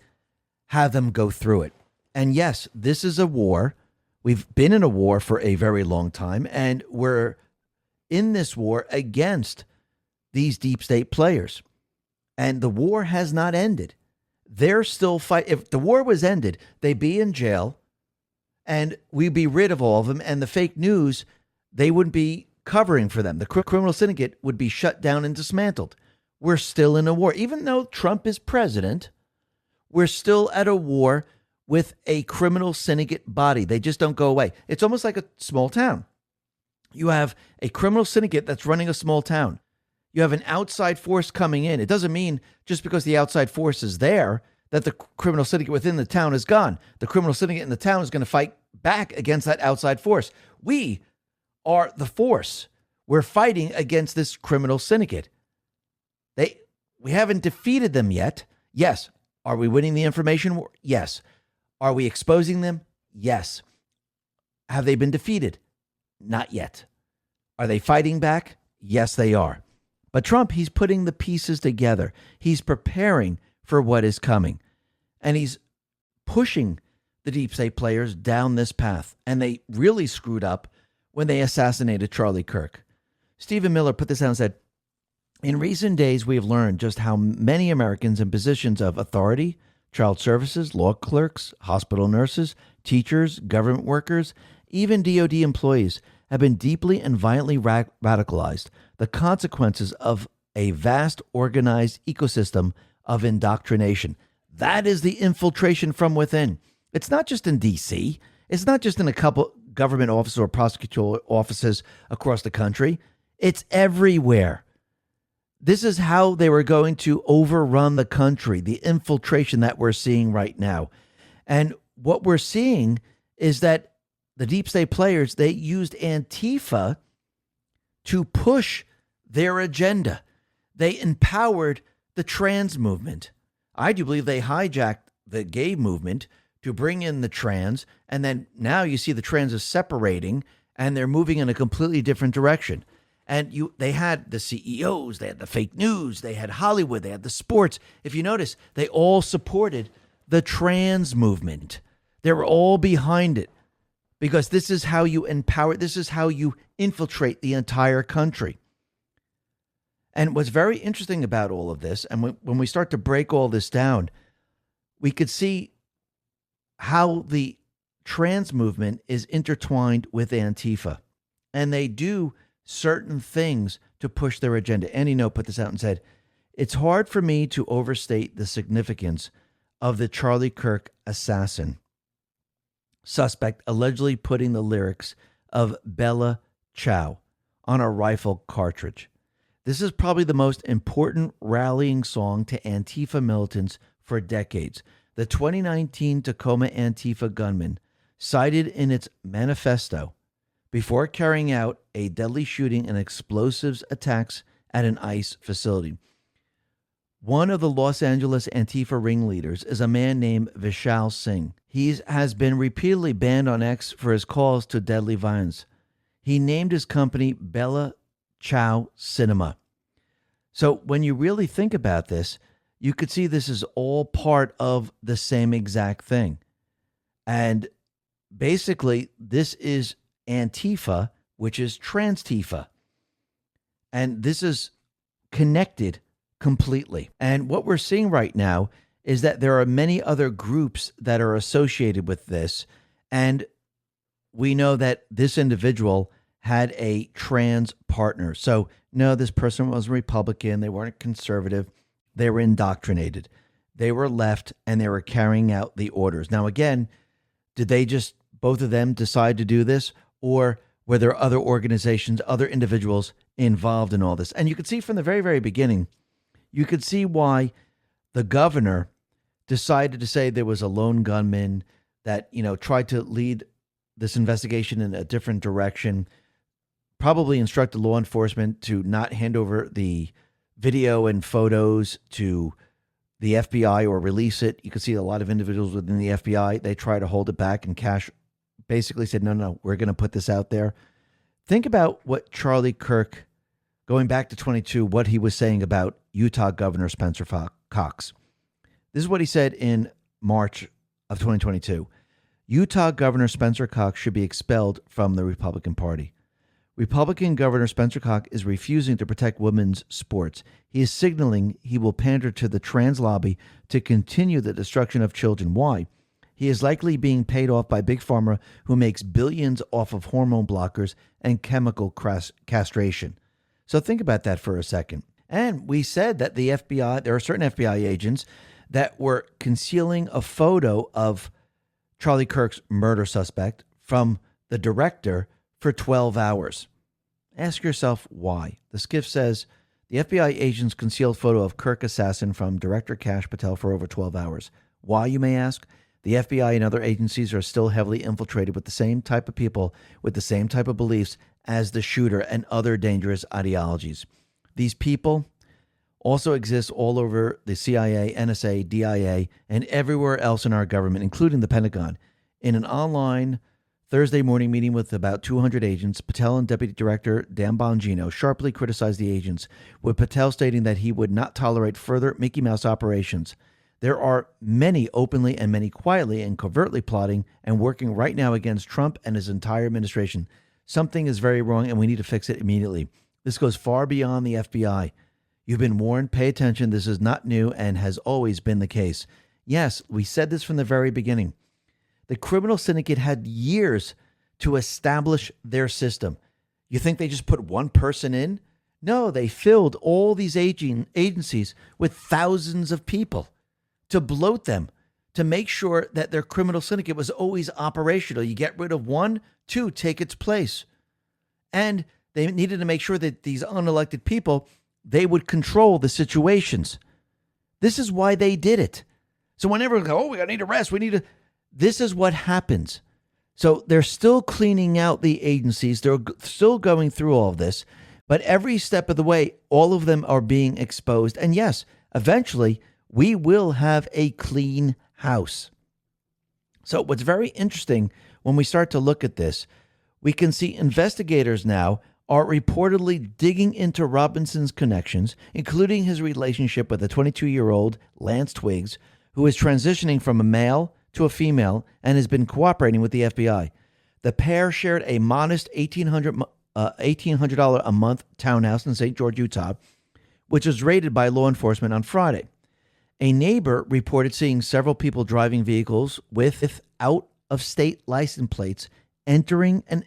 have them go through it. And yes, this is a war. We've been in a war for a very long time, and we're in this war against these deep state players. And the war has not ended. They're still fighting. If the war was ended, they'd be in jail, and we'd be rid of all of them. And the fake news, they wouldn't be covering for them. The criminal syndicate would be shut down and dismantled. We're still in a war. Even though Trump is president, we're still at a war with a criminal syndicate body. They just don't go away. It's almost like a small town. You have a criminal syndicate that's running a small town. You have an outside force coming in. It doesn't mean just because the outside force is there that the criminal syndicate within the town is gone. The criminal syndicate in the town is going to fight back against that outside force. We are the force. We're fighting against this criminal syndicate. We haven't defeated them yet. Yes. Are we winning the information war? Yes. Are we exposing them? Yes. Have they been defeated? Not yet. Are they fighting back? Yes, they are. But Trump, he's putting the pieces together. He's preparing for what is coming. And he's pushing the deep state players down this path. And they really screwed up when they assassinated Charlie Kirk. Stephen Miller put this out and said, in recent days, we have learned just how many Americans in positions of authority, child services, law clerks, hospital nurses, teachers, government workers, even DOD employees have been deeply and violently radicalized. The consequences of a vast organized ecosystem of indoctrination. That is the infiltration from within. It's not just in D.C. It's not just in a couple government offices or prosecutorial offices across the country. It's everywhere. This is how they were going to overrun the country, the infiltration that we're seeing right now. And what we're seeing is that the deep state players, they used Antifa to push their agenda. They empowered the trans movement. I do believe they hijacked the gay movement to bring in the trans, and then now you see the trans is separating, and they're moving in a completely different direction. And they had the CEOs, they had the fake news, they had Hollywood, they had the sports. If you notice, they all supported the trans movement. They were all behind it because this is how you empower, this is how you infiltrate the entire country. And what's very interesting about all of this, and when we start to break all this down, we could see how the trans movement is intertwined with Antifa. And they do certain things to push their agenda. Andy No put this out and said, it's hard for me to overstate the significance of the Charlie Kirk assassin suspect allegedly putting the lyrics of Bella Ciao on a rifle cartridge. This is probably the most important rallying song to Antifa militants for decades. The 2019 Tacoma Antifa gunman cited in its manifesto before carrying out a deadly shooting and explosives attacks at an ICE facility. One of the Los Angeles Antifa ringleaders is a man named Vishal Singh. He has been repeatedly banned on X for his calls to deadly violence. He named his company Bella Ciao Cinema. So when you really think about this, you could see this is all part of the same exact thing. And basically, this is Antifa, which is Transtifa. And this is connected completely. And what we're seeing right now is that there are many other groups that are associated with this. And we know that this individual had a trans partner. So, no, this person was Republican. They weren't conservative. They were indoctrinated. They were left and they were carrying out the orders. Now, again, did they just, both of them, decide to do this? Or were there other organizations, other individuals involved in all this? And you could see from the very, very beginning, you could see why the governor decided to say there was a lone gunman that, tried to lead this investigation in a different direction, probably instructed law enforcement to not hand over the video and photos to the FBI or release it. You can see a lot of individuals within the FBI, they try to hold it back, and Cash basically said, no, we're going to put this out there. Think about what Charlie Kirk, going back to 22, what he was saying about Utah Governor Spencer Cox. This is what he said in March of 2022. Utah Governor Spencer Cox should be expelled from the Republican Party. Republican Governor Spencer Cox is refusing to protect women's sports. He is signaling he will pander to the trans lobby to continue the destruction of children. Why? He is likely being paid off by Big Pharma, who makes billions off of hormone blockers and chemical castration. So think about that for a second. And we said that the FBI, there are certain FBI agents that were concealing a photo of Charlie Kirk's murder suspect from the director for 12 hours. Ask yourself why. The skiff says the FBI agents concealed photo of Kirk assassin from director Kash Patel for over 12 hours. Why, you may ask? The FBI and other agencies are still heavily infiltrated with the same type of people, with the same type of beliefs as the shooter and other dangerous ideologies. These people also exist all over the CIA, NSA, DIA, and everywhere else in our government, including the Pentagon. In an online Thursday morning meeting with about 200 agents, Patel and Deputy Director Dan Bongino sharply criticized the agents, with Patel stating that he would not tolerate further Mickey Mouse operations. There are many openly and many quietly and covertly plotting and working right now against Trump and his entire administration. Something is very wrong and we need to fix it immediately. This goes far beyond the FBI. You've been warned. Pay attention. This is not new and has always been the case. Yes, we said this from the very beginning. The criminal syndicate had years to establish their system. You think they just put one person in? No, they filled all these agencies with thousands of people to bloat them, to make sure that their criminal syndicate was always operational. You get rid of one, two take its place. And they needed to make sure that these unelected people, they would control the situations. This is why they did it. So whenever we go, we need to rest, this is what happens. So they're still cleaning out the agencies. They're still going through all of this. But every step of the way, all of them are being exposed. And yes, eventually we will have a clean house. So what's very interesting when we start to look at this, we can see investigators now are reportedly digging into Robinson's connections, including his relationship with a 22-year-old Lance Twiggs, who is transitioning from a male to a female and has been cooperating with the FBI. The pair shared a modest $1,800 a month townhouse in St. George, Utah, which was raided by law enforcement on Friday. A neighbor reported seeing several people driving vehicles with out-of-state license plates entering and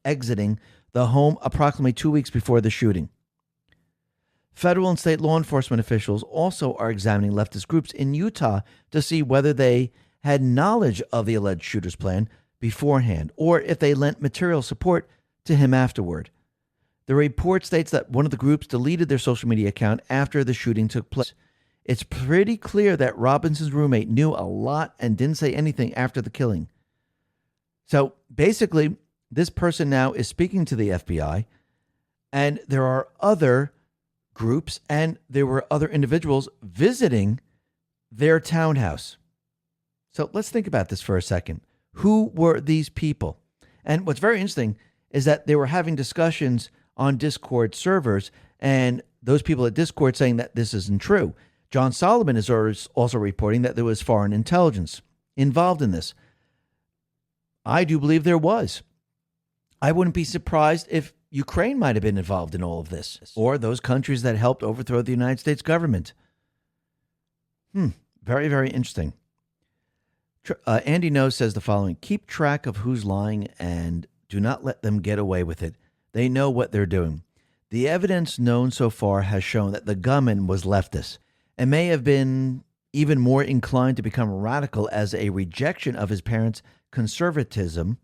exiting the home approximately 2 weeks before the shooting. Federal and state law enforcement officials also are examining leftist groups in Utah to see whether they had knowledge of the alleged shooter's plan beforehand or if they lent material support to him afterward. The report states that one of the groups deleted their social media account after the shooting took place. It's pretty clear that Robinson's roommate knew a lot and didn't say anything after the killing. So basically, this person now is speaking to the FBI, and there are other groups and there were other individuals visiting their townhouse. So let's think about this for a second. Who were these people? And what's very interesting is that they were having discussions on Discord servers, and those people at Discord saying that this isn't true. John Solomon is also reporting that there was foreign intelligence involved in this. I do believe there was. I wouldn't be surprised if Ukraine might have been involved in all of this, or those countries that helped overthrow the United States government. Very, very interesting. Andy No says the following: keep track of who's lying and do not let them get away with it. They know what they're doing. The evidence known so far has shown that the gunman was leftist and may have been even more inclined to become radical as a rejection of his parents' conservatism.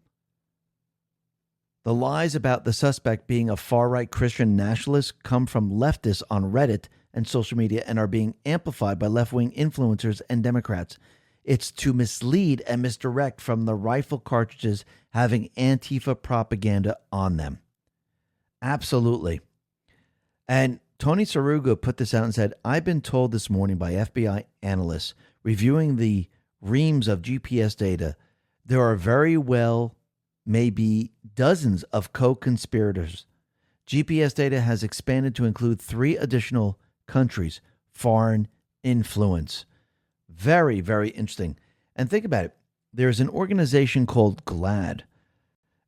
The lies about the suspect being a far-right Christian nationalist come from leftists on Reddit and social media and are being amplified by left-wing influencers and Democrats. It's to mislead and misdirect from the rifle cartridges having Antifa propaganda on them. Absolutely. And Tony Saruga put this out and said, I've been told this morning by FBI analysts reviewing the reams of GPS data, there are very well maybe dozens of co-conspirators. GPS data has expanded to include 3 additional countries, foreign influence. Very, very interesting. And think about it. There's an organization called GLAAD.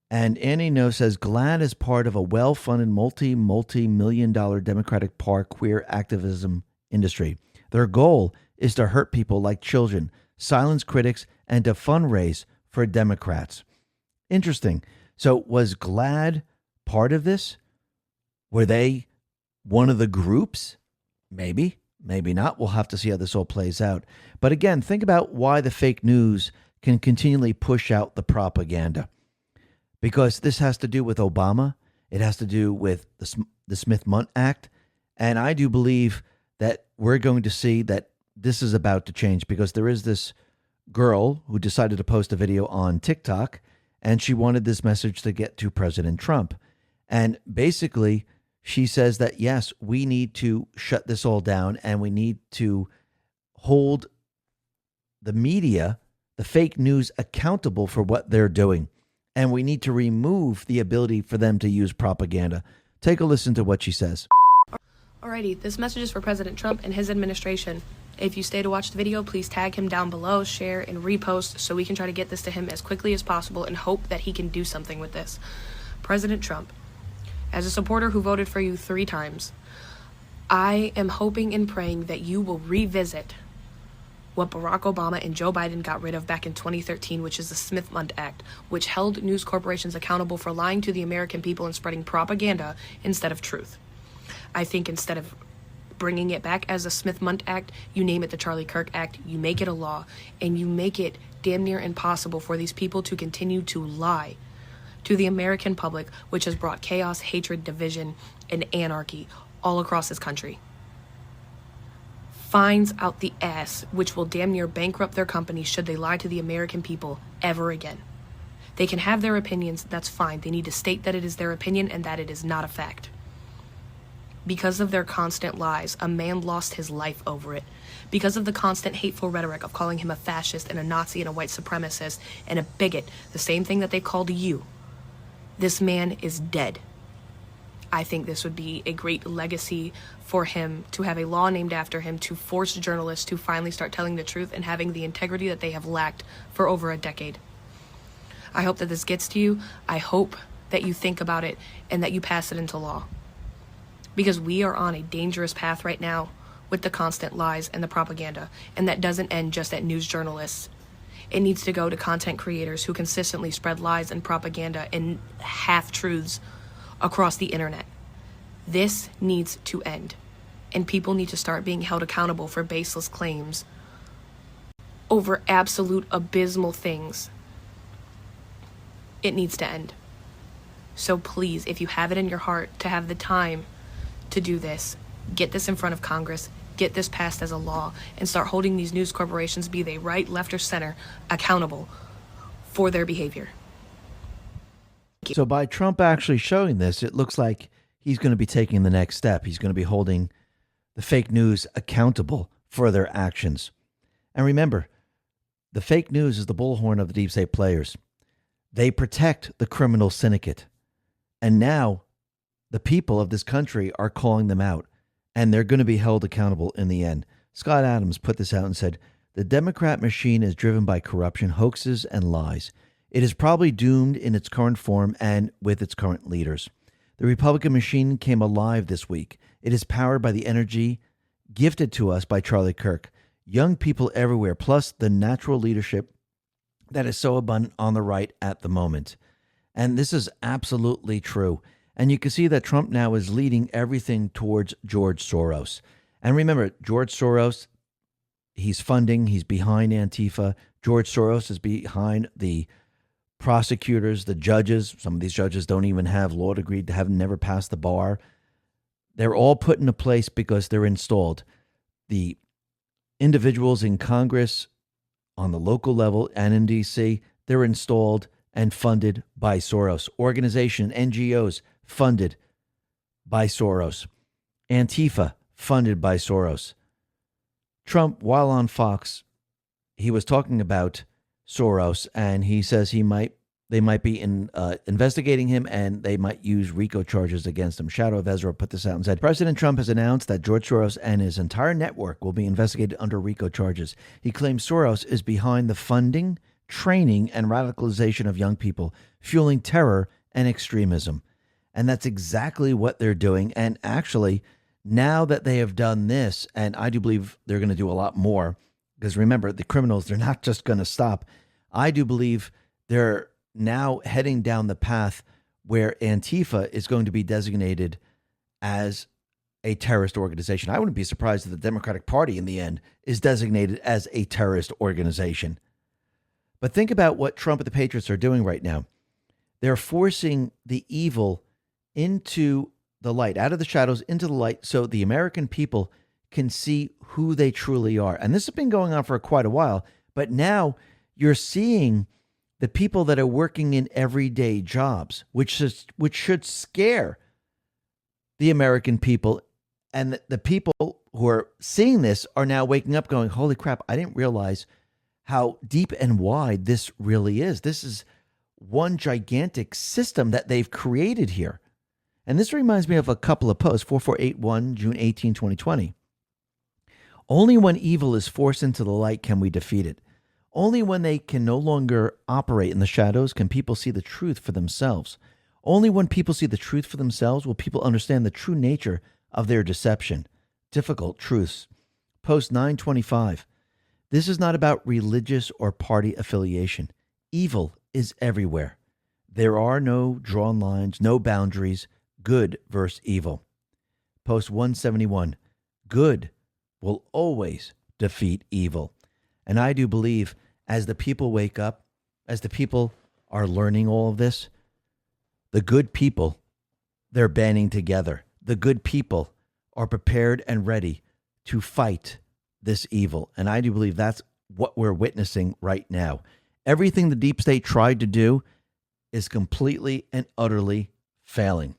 And Annie No says GLAAD is part of a well-funded multi-million-dollar Democratic queer activism industry. Their goal is to hurt people like children, silence critics, and to fundraise for Democrats. Interesting. So was GLAAD part of this? Were they one of the groups? Maybe, maybe not. We'll have to see how this all plays out. But again, think about why the fake news can continually push out the propaganda. Because this has to do with Obama. It has to do with the Smith-Mundt Act. And I do believe that we're going to see that this is about to change, because there is this girl who decided to post a video on TikTok, and she wanted this message to get to President Trump. And basically, she says that, yes, we need to shut this all down, and we need to hold the media, the fake news, accountable for what they're doing. And we need to remove the ability for them to use propaganda. Take a listen to what she says. Alrighty, this message is for President Trump and his administration. If you stay to watch the video, please tag him down below, share, and repost so we can try to get this to him as quickly as possible and hope that he can do something with this. President Trump, as a supporter who voted for you 3 times, I am hoping and praying that you will revisit what Barack Obama and Joe Biden got rid of back in 2013, which is the Smith-Mundt Act, which held news corporations accountable for lying to the American people and spreading propaganda instead of truth. I think instead of bringing it back as a Smith-Mundt Act, you name it the Charlie Kirk Act, you make it a law, and you make it damn near impossible for these people to continue to lie to the American public, which has brought chaos, hatred, division, and anarchy all across this country. Fines out the ass, which will damn near bankrupt their companies should they lie to the American people ever again. They can have their opinions, that's fine. They need to state that it is their opinion and that it is not a fact. Because of their constant lies, a man lost his life over it. Because of the constant hateful rhetoric of calling him a fascist and a Nazi and a white supremacist and a bigot, the same thing that they've called you, this man is dead. I think this would be a great legacy for him to have a law named after him to force journalists to finally start telling the truth and having the integrity that they have lacked for over a decade. I hope that this gets to you. I hope that you think about it and that you pass it into law. Because we are on a dangerous path right now with the constant lies and the propaganda, and that doesn't end just at news journalists. It needs to go to content creators who consistently spread lies and propaganda and half-truths across the internet. This needs to end, and people need to start being held accountable for baseless claims over absolute abysmal things. It needs to end. So please, if you have it in your heart to have the time to do this, get this in front of Congress, get this passed as a law, and start holding these news corporations, be they right, left, or center, accountable for their behavior. So by Trump actually showing this, it looks like he's going to be taking the next step. He's going to be holding the fake news accountable for their actions. And remember, the fake news is the bullhorn of the deep state players. They protect the criminal syndicate. And now the people of this country are calling them out, and they're going to be held accountable in the end. Scott Adams put this out and said, the Democrat machine is driven by corruption, hoaxes, and lies. It is probably doomed in its current form and with its current leaders. The Republican machine came alive this week. It is powered by the energy gifted to us by Charlie Kirk. Young people everywhere, plus the natural leadership that is so abundant on the right at the moment. And this is absolutely true. And you can see that Trump now is leading everything towards George Soros. And remember, George Soros, he's behind Antifa. George Soros is behind the prosecutors, the judges. Some of these judges don't even have law degree, have never passed the bar. They're all put into place because they're installed. The individuals in Congress, on the local level and in D.C., they're installed and funded by Soros. Organization, NGOs, funded by Soros. Antifa, funded by Soros. Trump, while on Fox, he was talking about Soros, and he says they might be investigating him, and they might use RICO charges against him. Shadow of Ezra put this out and said, President Trump has announced that George Soros and his entire network will be investigated under RICO charges. He claims Soros is behind the funding, training, and radicalization of young people, fueling terror and extremism. And that's exactly what they're doing. And actually, now that they have done this, and I do believe they're going to do a lot more, because remember, the criminals, they're not just going to stop. I do believe they're now heading down the path where Antifa is going to be designated as a terrorist organization. I wouldn't be surprised if the Democratic Party in the end is designated as a terrorist organization. But think about what Trump and the Patriots are doing right now. They're forcing the evil into the light, out of the shadows into the light, so the American people can see who they truly are. And this has been going on for quite a while, but now you're seeing the people that are working in everyday jobs, which should scare the American people. And the people who are seeing this are now waking up going, holy crap, I didn't realize how deep and wide this really is. This is one gigantic system that they've created here. And this reminds me of a couple of posts, 4481, June 18, 2020. Only when evil is forced into the light can we defeat it. Only when they can no longer operate in the shadows can people see the truth for themselves. Only when people see the truth for themselves will people understand the true nature of their deception. Difficult truths. Post 925. This is not about religious or party affiliation. Evil is everywhere. There are no drawn lines, no boundaries. Good versus evil. Post 171. Good will always defeat evil. And I do believe as the people wake up, as the people are learning all of this, the good people, they're banding together. The good people are prepared and ready to fight this evil. And I do believe that's what we're witnessing right now. Everything the deep state tried to do is completely and utterly failing.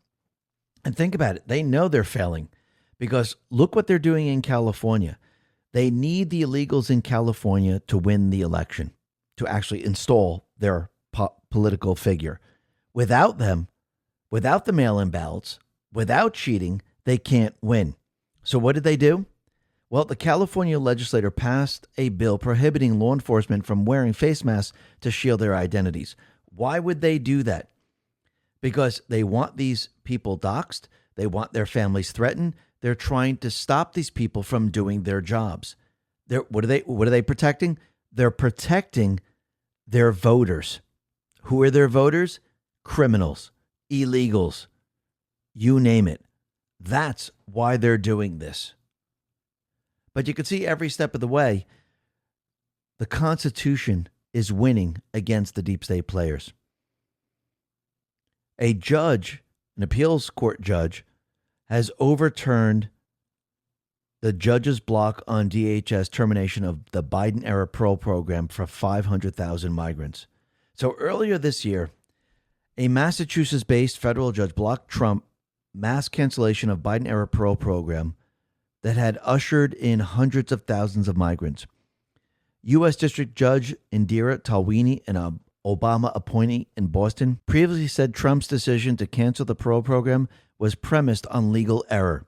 And think about it. They know they're failing because look what they're doing in California. They need the illegals in California to win the election, to actually install their political figure. Without them, without the mail-in ballots, without cheating, they can't win. So what did they do? Well, the California legislature passed a bill prohibiting law enforcement from wearing face masks to shield their identities. Why would they do that? Because they want these people doxxed. They want their families threatened. They're trying to stop these people from doing their jobs. What are they protecting? They're protecting their voters. Who are their voters? Criminals, illegals, you name it. That's why they're doing this. But you can see every step of the way, the Constitution is winning against the deep state players. A judge, an appeals court judge, has overturned the judge's block on DHS termination of the Biden-era parole program for 500,000 migrants. So earlier this year, a Massachusetts-based federal judge blocked Trump mass cancellation of Biden-era parole program that had ushered in hundreds of thousands of migrants. U.S. District Judge Indira Talwini, an Obama appointee in Boston, previously said Trump's decision to cancel the parole program was premised on legal error.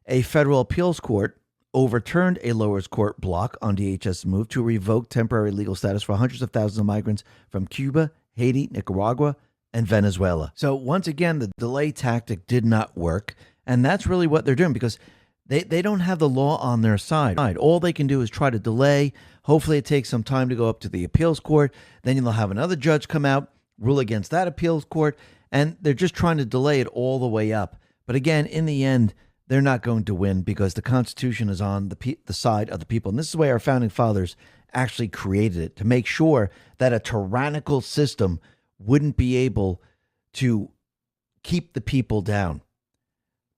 A federal appeals court overturned a lower court block on DHS' move to revoke temporary legal status for hundreds of thousands of migrants from Cuba, Haiti, Nicaragua, and Venezuela. So once again, the delay tactic did not work. And that's really what they're doing because they don't have the law on their side. All they can do is try to delay. Hopefully it takes some time to go up to the appeals court. Then you'll have another judge come out, rule against that appeals court. And they're just trying to delay it all the way up. But again, in the end, they're not going to win because the Constitution is on the side of the people. And this is the way our founding fathers actually created it, to make sure that a tyrannical system wouldn't be able to keep the people down,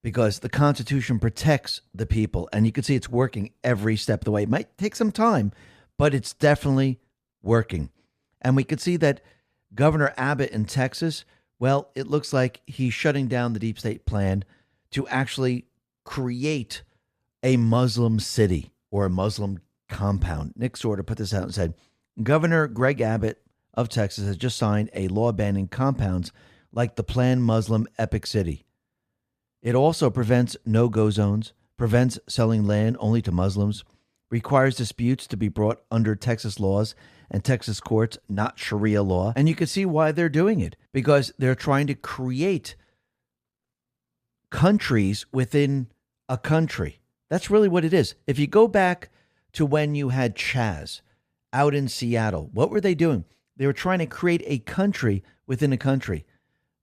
because the Constitution protects the people. And you can see it's working every step of the way. It might take some time, but it's definitely working. And we can see that Governor Abbott in Texas, well, it looks like he's shutting down the deep state plan to actually create a Muslim city or a Muslim compound. Nick Sorter put this out and said, Governor Greg Abbott of Texas has just signed a law banning compounds like the planned Muslim epic city. It also prevents no-go zones, prevents selling land only to Muslims, requires disputes to be brought under Texas laws and Texas courts, not Sharia law. And you can see why they're doing it, because they're trying to create countries within a country. That's really what it is. If you go back to when you had Chaz out in Seattle, what were they doing? They were trying to create a country within a country.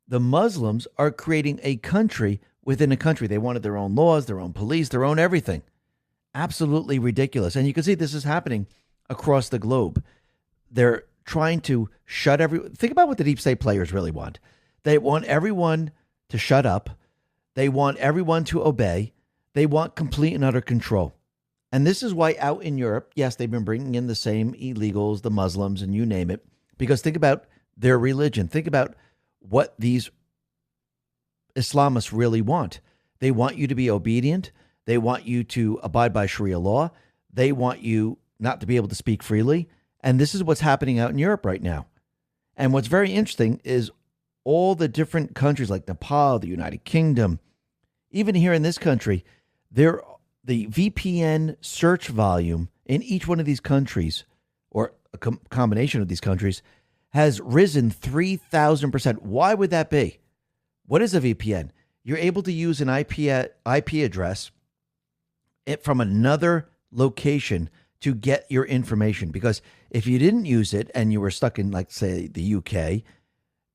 The Muslims are creating a country within a country. They wanted their own laws, their own police, their own everything. Absolutely ridiculous. And you can see this is happening across the globe. They're trying to shut think about what the deep state players really want. They want everyone to shut up. They want everyone to obey. They want complete and utter control. And this is why out in Europe, yes, they've been bringing in the same illegals, the Muslims, and you name it. Because think about their religion. Think about what these Islamists really want. They want you to be obedient. They want you to abide by Sharia law. They want you not to be able to speak freely. And this is what's happening out in Europe right now. And what's very interesting is all the different countries like Nepal, the United Kingdom, even here in this country, the VPN search volume in each one of these countries, or a combination of these countries, has risen 3,000%. Why would that be? What is a VPN? You're able to use an IP address from another location to get your information. Because if you didn't use it and you were stuck in, like, say, the UK,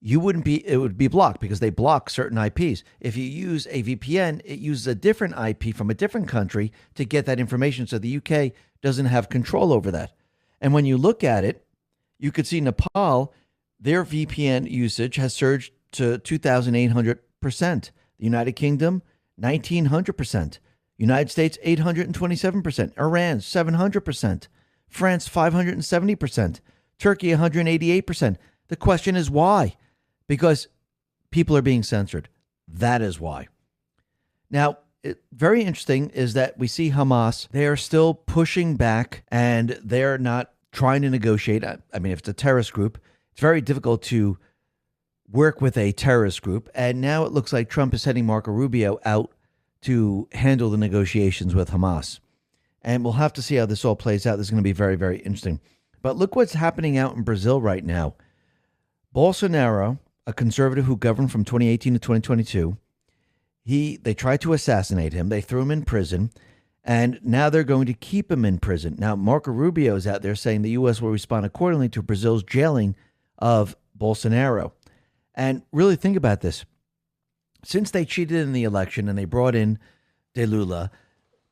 it would be blocked because they block certain IPs. If you use a VPN, it uses a different IP from a different country to get that information. So the UK doesn't have control over that. And when you look at it, you could see Nepal, their VPN usage has surged to 2,800%. The United Kingdom, 1,900%. United States, 827%. Iran, 700%. France, 570%. Turkey, 188%. The question is why? Because people are being censored. That is why. Now, very interesting is that we see Hamas, they are still pushing back and they're not trying to negotiate. I mean, if it's a terrorist group, it's very difficult to work with a terrorist group. And now it looks like Trump is sending Marco Rubio out to handle the negotiations with Hamas. And we'll have to see how this all plays out. This is going to be very, very interesting. But look what's happening out in Brazil right now. Bolsonaro, a conservative who governed from 2018 to 2022, they tried to assassinate him. They threw him in prison. And now they're going to keep him in prison. Now, Marco Rubio is out there saying the U.S. will respond accordingly to Brazil's jailing of Bolsonaro. And really think about this. Since they cheated in the election and they brought in De Lula,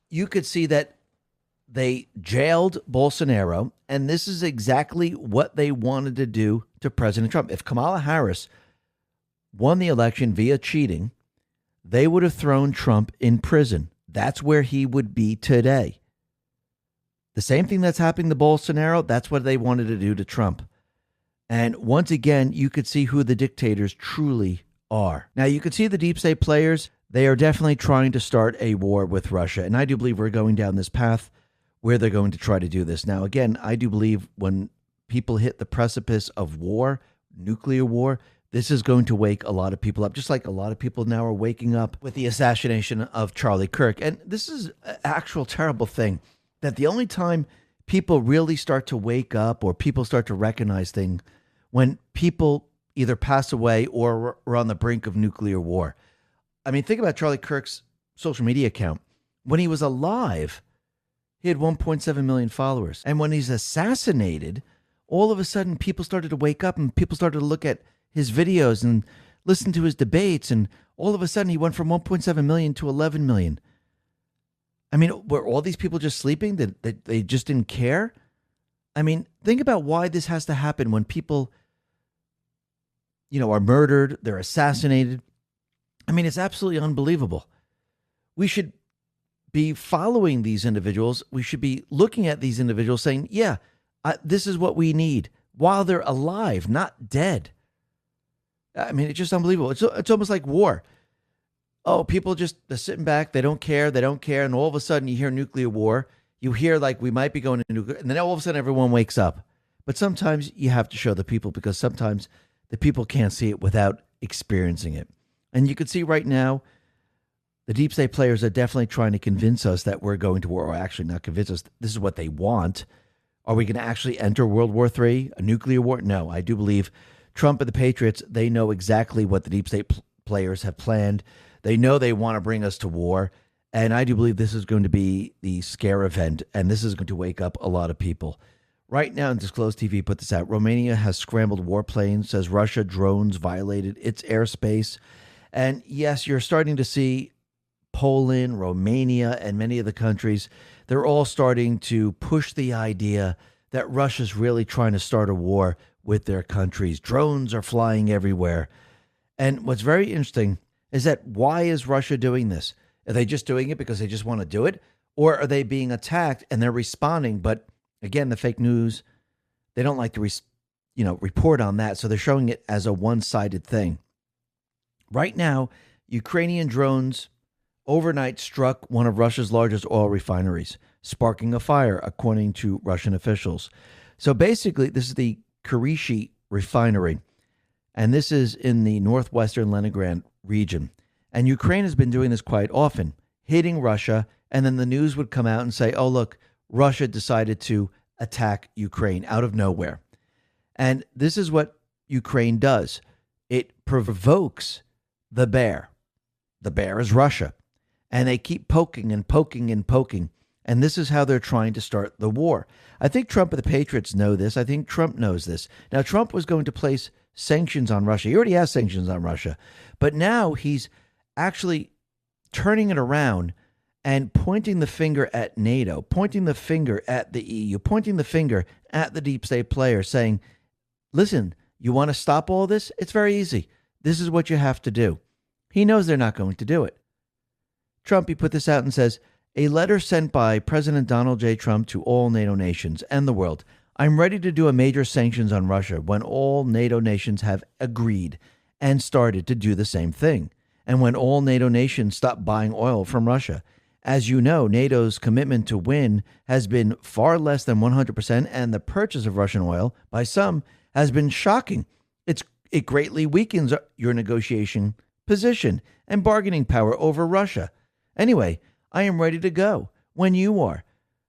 you could see that they jailed Bolsonaro. And this is exactly what they wanted to do to President Trump. If Kamala Harris won the election via cheating, they would have thrown Trump in prison. That's where he would be today. The same thing that's happening to Bolsonaro, that's what they wanted to do to Trump. And once again, you could see who the dictators truly are. Now, you could see the deep state players, they are definitely trying to start a war with Russia. And I do believe we're going down this path where they're going to try to do this. Now, again, I do believe when people hit the precipice of war, nuclear war, this is going to wake a lot of people up, just like a lot of people now are waking up with the assassination of Charlie Kirk. And this is an actual terrible thing, that the only time people really start to wake up or people start to recognize things when people either pass away or are on the brink of nuclear war. I mean, think about Charlie Kirk's social media account. When he was alive, he had 1.7 million followers. And when he's assassinated, all of a sudden people started to wake up and people started to look at his videos and listen to his debates. And all of a sudden he went from 1.7 million to 11 million. I mean, were all these people just sleeping? That they just didn't care? I mean, think about why this has to happen when people, are murdered, they're assassinated. I mean, it's absolutely unbelievable. We should be following these individuals. We should be looking at these individuals saying, yeah, this is what we need while they're alive, not dead. I mean, it's just unbelievable. It's almost like war. Oh, people just are sitting back. They don't care. And all of a sudden you hear nuclear war. You hear like we might be going into nuclear. And then all of a sudden everyone wakes up. But sometimes you have to show the people because sometimes the people can't see it without experiencing it. And you can see right now, the deep state players are definitely trying to convince us that we're going to war, or actually not convince us. This is what they want. Are we going to actually enter World War III, a nuclear war? No, I do believe Trump and the Patriots, they know exactly what the deep state players have planned. They know they want to bring us to war. And I do believe this is going to be the scare event, and this is going to wake up a lot of people. Right now, Disclosed TV put this out. Romania has scrambled warplanes, says Russia drones violated its airspace. And yes, you're starting to see Poland, Romania, and many of the countries, they're all starting to push the idea that Russia's really trying to start a war with their countries. Drones are flying everywhere. And what's very interesting is that why is Russia doing this? Are they just doing it because they just want to do it? Or are they being attacked and they're responding? But again, the fake news, they don't like to report on that. So they're showing it as a one-sided thing. Right now, Ukrainian drones overnight struck one of Russia's largest oil refineries, sparking a fire, according to Russian officials. So basically, this is the Kurishi refinery, and this is in the northwestern Leningrad region. And Ukraine has been doing this quite often, hitting Russia, and then the news would come out and say, oh, look, Russia decided to attack Ukraine out of nowhere. And this is what Ukraine does. It provokes the bear. The bear is Russia. And they keep poking and poking and poking. And this is how they're trying to start the war. I think Trump and the Patriots know this. I think Trump knows this. Now, Trump was going to place sanctions on Russia. He already has sanctions on Russia. But now he's actually turning it around and pointing the finger at NATO, pointing the finger at the EU, pointing the finger at the deep state players, saying, listen, you want to stop all this? It's very easy. This is what you have to do. He knows they're not going to do it. Trump, he put this out and says, a letter sent by President Donald J. Trump to all NATO nations and the world. I'm ready to do a major sanctions on Russia when all NATO nations have agreed and started to do the same thing. And when all NATO nations stop buying oil from Russia. As you know, NATO's commitment to win has been far less than 100%, and the purchase of Russian oil by some has been shocking. It greatly weakens your negotiation position and bargaining power over Russia. Anyway, I am ready to go when you are.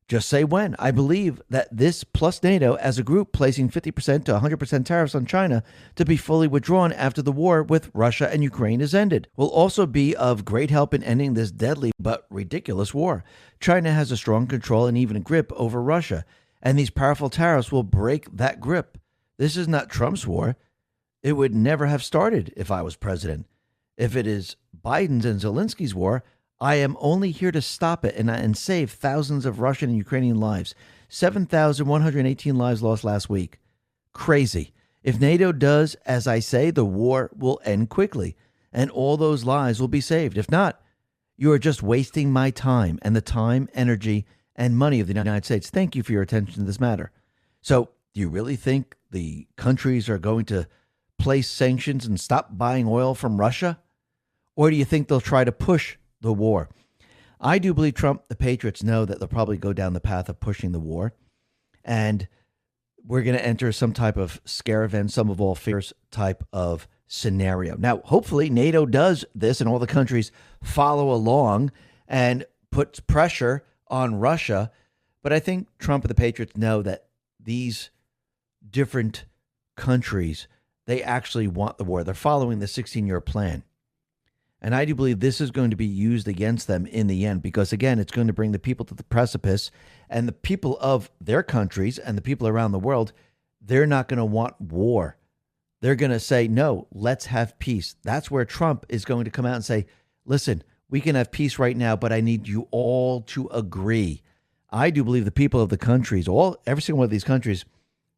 Just say when. I believe that this plus NATO as a group placing 50% to 100% tariffs on China to be fully withdrawn after the war with Russia and Ukraine is ended will also be of great help in ending this deadly but ridiculous war. China has a strong control and even a grip over Russia, and these powerful tariffs will break that grip. This is not Trump's war. It would never have started if I was president. If it is Biden's and Zelensky's war, I am only here to stop it and save thousands of Russian and Ukrainian lives. 7,118 lives lost last week. Crazy. If NATO does as I say, the war will end quickly, and all those lives will be saved. If not, you are just wasting my time and the time, energy, and money of the United States. Thank you for your attention to this matter. So, do you really think the countries are going to place sanctions and stop buying oil from Russia? Or do you think they'll try to push the war? I do believe Trump, the Patriots, know that they'll probably go down the path of pushing the war. And we're going to enter some type of scare event, some of all fears type of scenario. Now, hopefully NATO does this and all the countries follow along and puts pressure on Russia. But I think Trump and the Patriots know that these different countries, they actually want the war. They're following the 16-year plan. And I do believe this is going to be used against them in the end because, again, it's going to bring the people to the precipice, and the people of their countries and the people around the world, they're not going to want war. They're going to say, no, let's have peace. That's where Trump is going to come out and say, listen, we can have peace right now, but I need you all to agree. I do believe the people of the countries, every single one of these countries,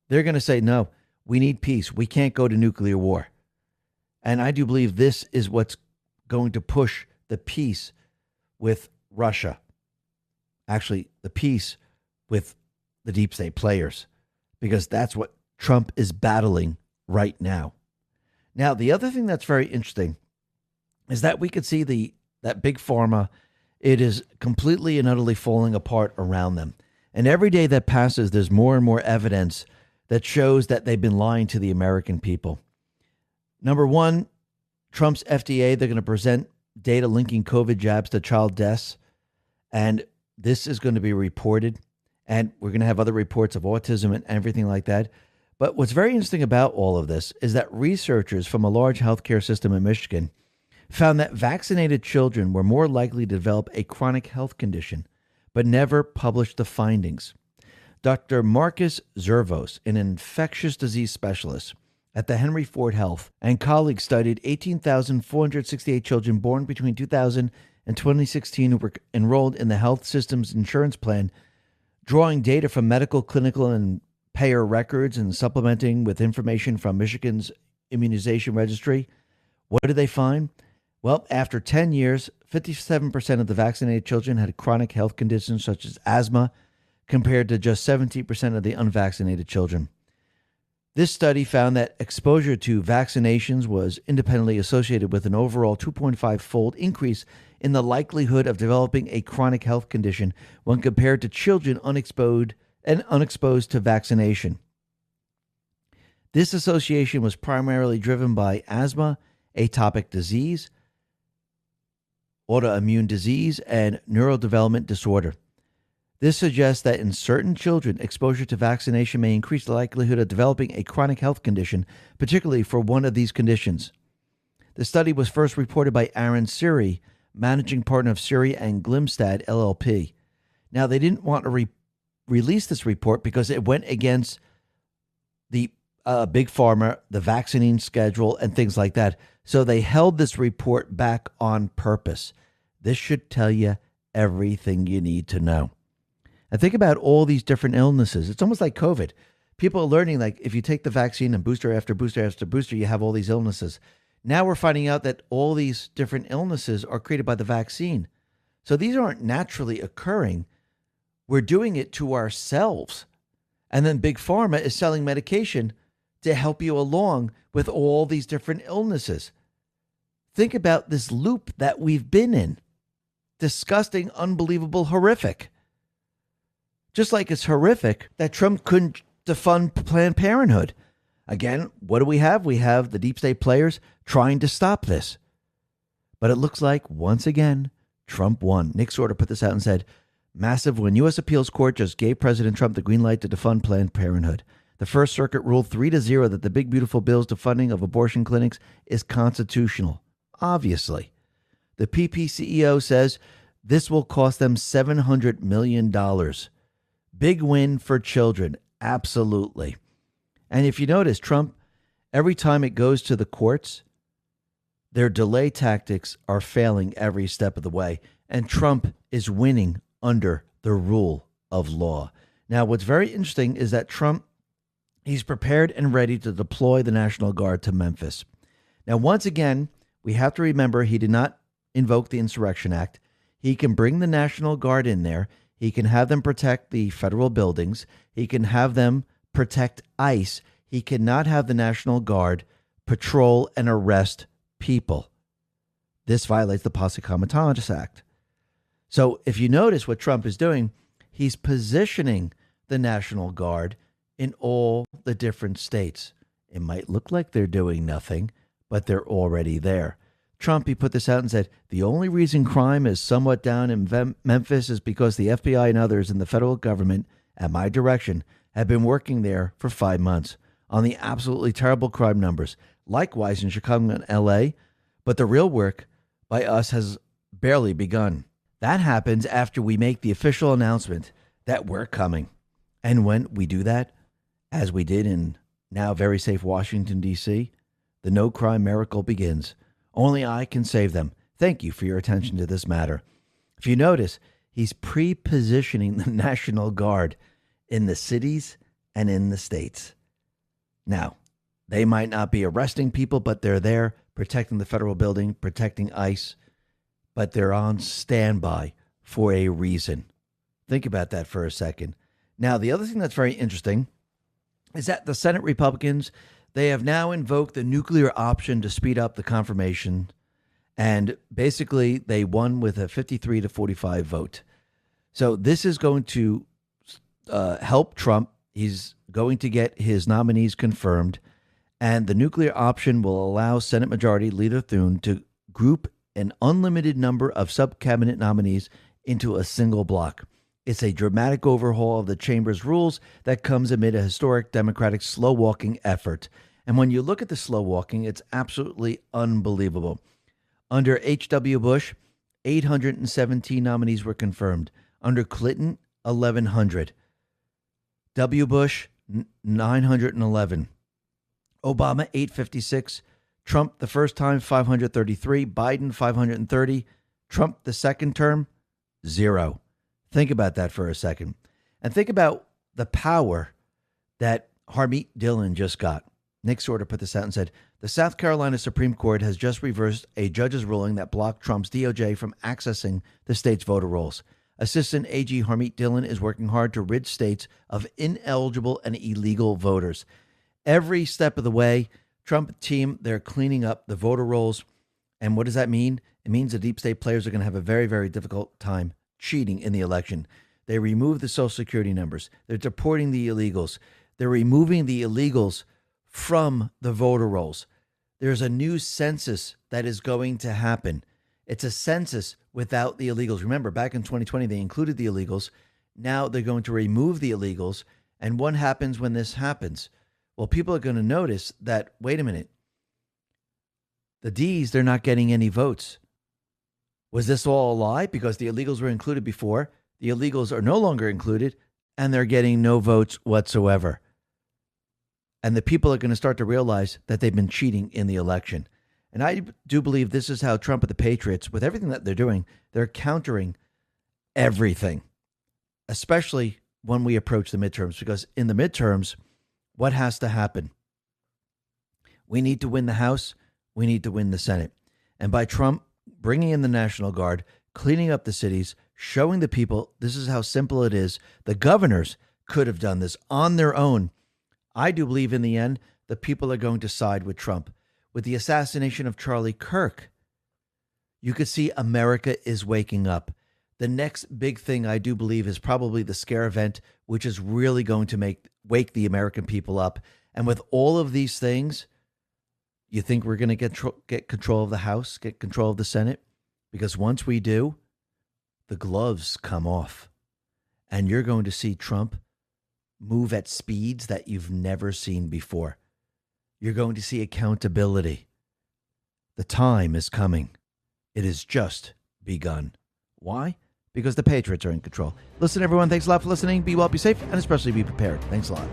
they're going to say, no, we need peace. We can't go to nuclear war. And I do believe this is what's going to push the peace with Russia. Actually, the peace with the deep state players, because that's what Trump is battling right now. Now, the other thing that's very interesting is that we could see that big pharma, it is completely and utterly falling apart around them. And every day that passes, there's more and more evidence that shows that they've been lying to the American people. Number one, Trump's FDA, they're going to present data linking COVID jabs to child deaths. And this is going to be reported. And we're going to have other reports of autism and everything like that. But what's very interesting about all of this is that researchers from a large healthcare system in Michigan found that vaccinated children were more likely to develop a chronic health condition, but never published the findings. Dr. Marcus Zervos, an infectious disease specialist at the Henry Ford Health, and colleagues studied 18,468 children born between 2000 and 2016 who were enrolled in the health system's insurance plan, drawing data from medical, clinical, and payer records and supplementing with information from Michigan's immunization registry. What did they find? Well, after 10 years, 57% of the vaccinated children had chronic health conditions such as asthma, compared to just 17% of the unvaccinated children. This study found that exposure to vaccinations was independently associated with an overall 2.5-fold increase in the likelihood of developing a chronic health condition when compared to children unexposed to vaccination. This association was primarily driven by asthma, atopic disease, autoimmune disease, and neurodevelopment disorder. This suggests that in certain children, exposure to vaccination may increase the likelihood of developing a chronic health condition, particularly for one of these conditions. The study was first reported by Aaron Siri, managing partner of Siri and Glimstad LLP. Now, they didn't want to release this report because it went against the big pharma, the vaccine schedule, and things like that. So they held this report back on purpose. This should tell you everything you need to know. And think about all these different illnesses. It's almost like COVID. People are learning, like, if you take the vaccine and booster after booster after booster, you have all these illnesses. Now we're finding out that all these different illnesses are created by the vaccine. So these aren't naturally occurring. We're doing it to ourselves. And then Big Pharma is selling medication to help you along with all these different illnesses. Think about this loop that we've been in. Disgusting, unbelievable, horrific. Just like it's horrific that Trump couldn't defund Planned Parenthood. Again, what do we have? We have the deep state players trying to stop this. But it looks like, once again, Trump won. Nick Sorter put this out and said, massive win. U.S. Appeals Court just gave President Trump the green light to defund Planned Parenthood. The First Circuit ruled 3-0 that the big, beautiful bill's defunding of abortion clinics is constitutional. Obviously. The PP CEO says this will cost them $700 million. Big win for children. Absolutely. And if you notice, Trump, every time it goes to the courts, their delay tactics are failing every step of the way. And Trump is winning under the rule of law. Now, what's very interesting is that Trump, he's prepared and ready to deploy the National Guard to Memphis. Now, once again, we have to remember he did not invoke the Insurrection Act. He can bring the National Guard in there. He can have them protect the federal buildings. He can have them protect ICE. He cannot have the National Guard patrol and arrest people. This violates the Posse Comitatus Act. So if you notice what Trump is doing, he's positioning the National Guard in all the different states. It might look like they're doing nothing, but they're already there. Trump, he put this out and said, the only reason crime is somewhat down in Memphis is because the FBI and others in the federal government, at my direction, have been working there for 5 months. on the absolutely terrible crime numbers. Likewise in Chicago and LA, but the real work by us has barely begun. That happens after we make the official announcement that we're coming. And when we do that, as we did in now very safe Washington, D.C., the no crime miracle begins. Only I can save them. Thank you for your attention to this matter. If you notice, he's pre-positioning the National Guard in the cities and in the states. Now, they might not be arresting people, but they're there protecting the federal building, protecting ICE, but they're on standby for a reason. Think about that for a second. Now, the other thing that's very interesting is that the Senate Republicans, they have now invoked the nuclear option to speed up the confirmation. And basically, they won with a 53 to 45 vote. So this is going to help Trump. He's going to get his nominees confirmed. And the nuclear option will allow Senate Majority Leader Thune to group an unlimited number of sub-cabinet nominees into a single block. It's a dramatic overhaul of the chamber's rules that comes amid a historic Democratic slow-walking effort. And when you look at the slow walking, it's absolutely unbelievable. Under H.W. Bush, 817 nominees were confirmed. Under Clinton, 1,100. W. Bush, 911. Obama, 856. Trump, the first time, 533. Biden, 530. Trump, the second term, 0. Think about that for a second. And think about the power that Harmeet Dillon just got. Nick Sorter put this out and said, the South Carolina Supreme Court has just reversed a judge's ruling that blocked Trump's DOJ from accessing the state's voter rolls. Assistant AG Harmeet Dillon is working hard to rid states of ineligible and illegal voters. Every step of the way, Trump team, they're cleaning up the voter rolls. And what does that mean? It means the deep state players are going to have a very, very difficult time cheating in the election. They remove the Social Security numbers. They're deporting the illegals. They're removing the illegals from the voter rolls. There's a new census that is going to happen. It's a census without the illegals. Remember, back in 2020, they included the illegals. Now they're going to remove the illegals. And what happens when this happens? Well, people are going to notice that, wait a minute, the D's, they're not getting any votes. Was this all a lie? Because the illegals were included before. The illegals are no longer included, and they're getting no votes whatsoever. And the people are going to start to realize that they've been cheating in the election. And I do believe this is how Trump and the Patriots, with everything that they're doing, they're countering everything, especially when we approach the midterms. Because in the midterms, what has to happen? We need to win the House. We need to win the Senate. And by Trump bringing in the National Guard, cleaning up the cities, showing the people this is how simple it is. The governors could have done this on their own. I do believe in the end, the people are going to side with Trump. With the assassination of Charlie Kirk, you could see America is waking up. The next big thing I do believe is probably the scare event, which is really going to wake the American people up. And with all of these things, you think we're going to get control of the House, get control of the Senate? Because once we do, the gloves come off. And you're going to see Trump move at speeds that you've never seen before. You're going to see accountability. The time is coming. It has just begun. Why? Because the Patriots are in control. Listen, everyone, thanks a lot for listening. Be well, be safe, and especially be prepared. Thanks a lot.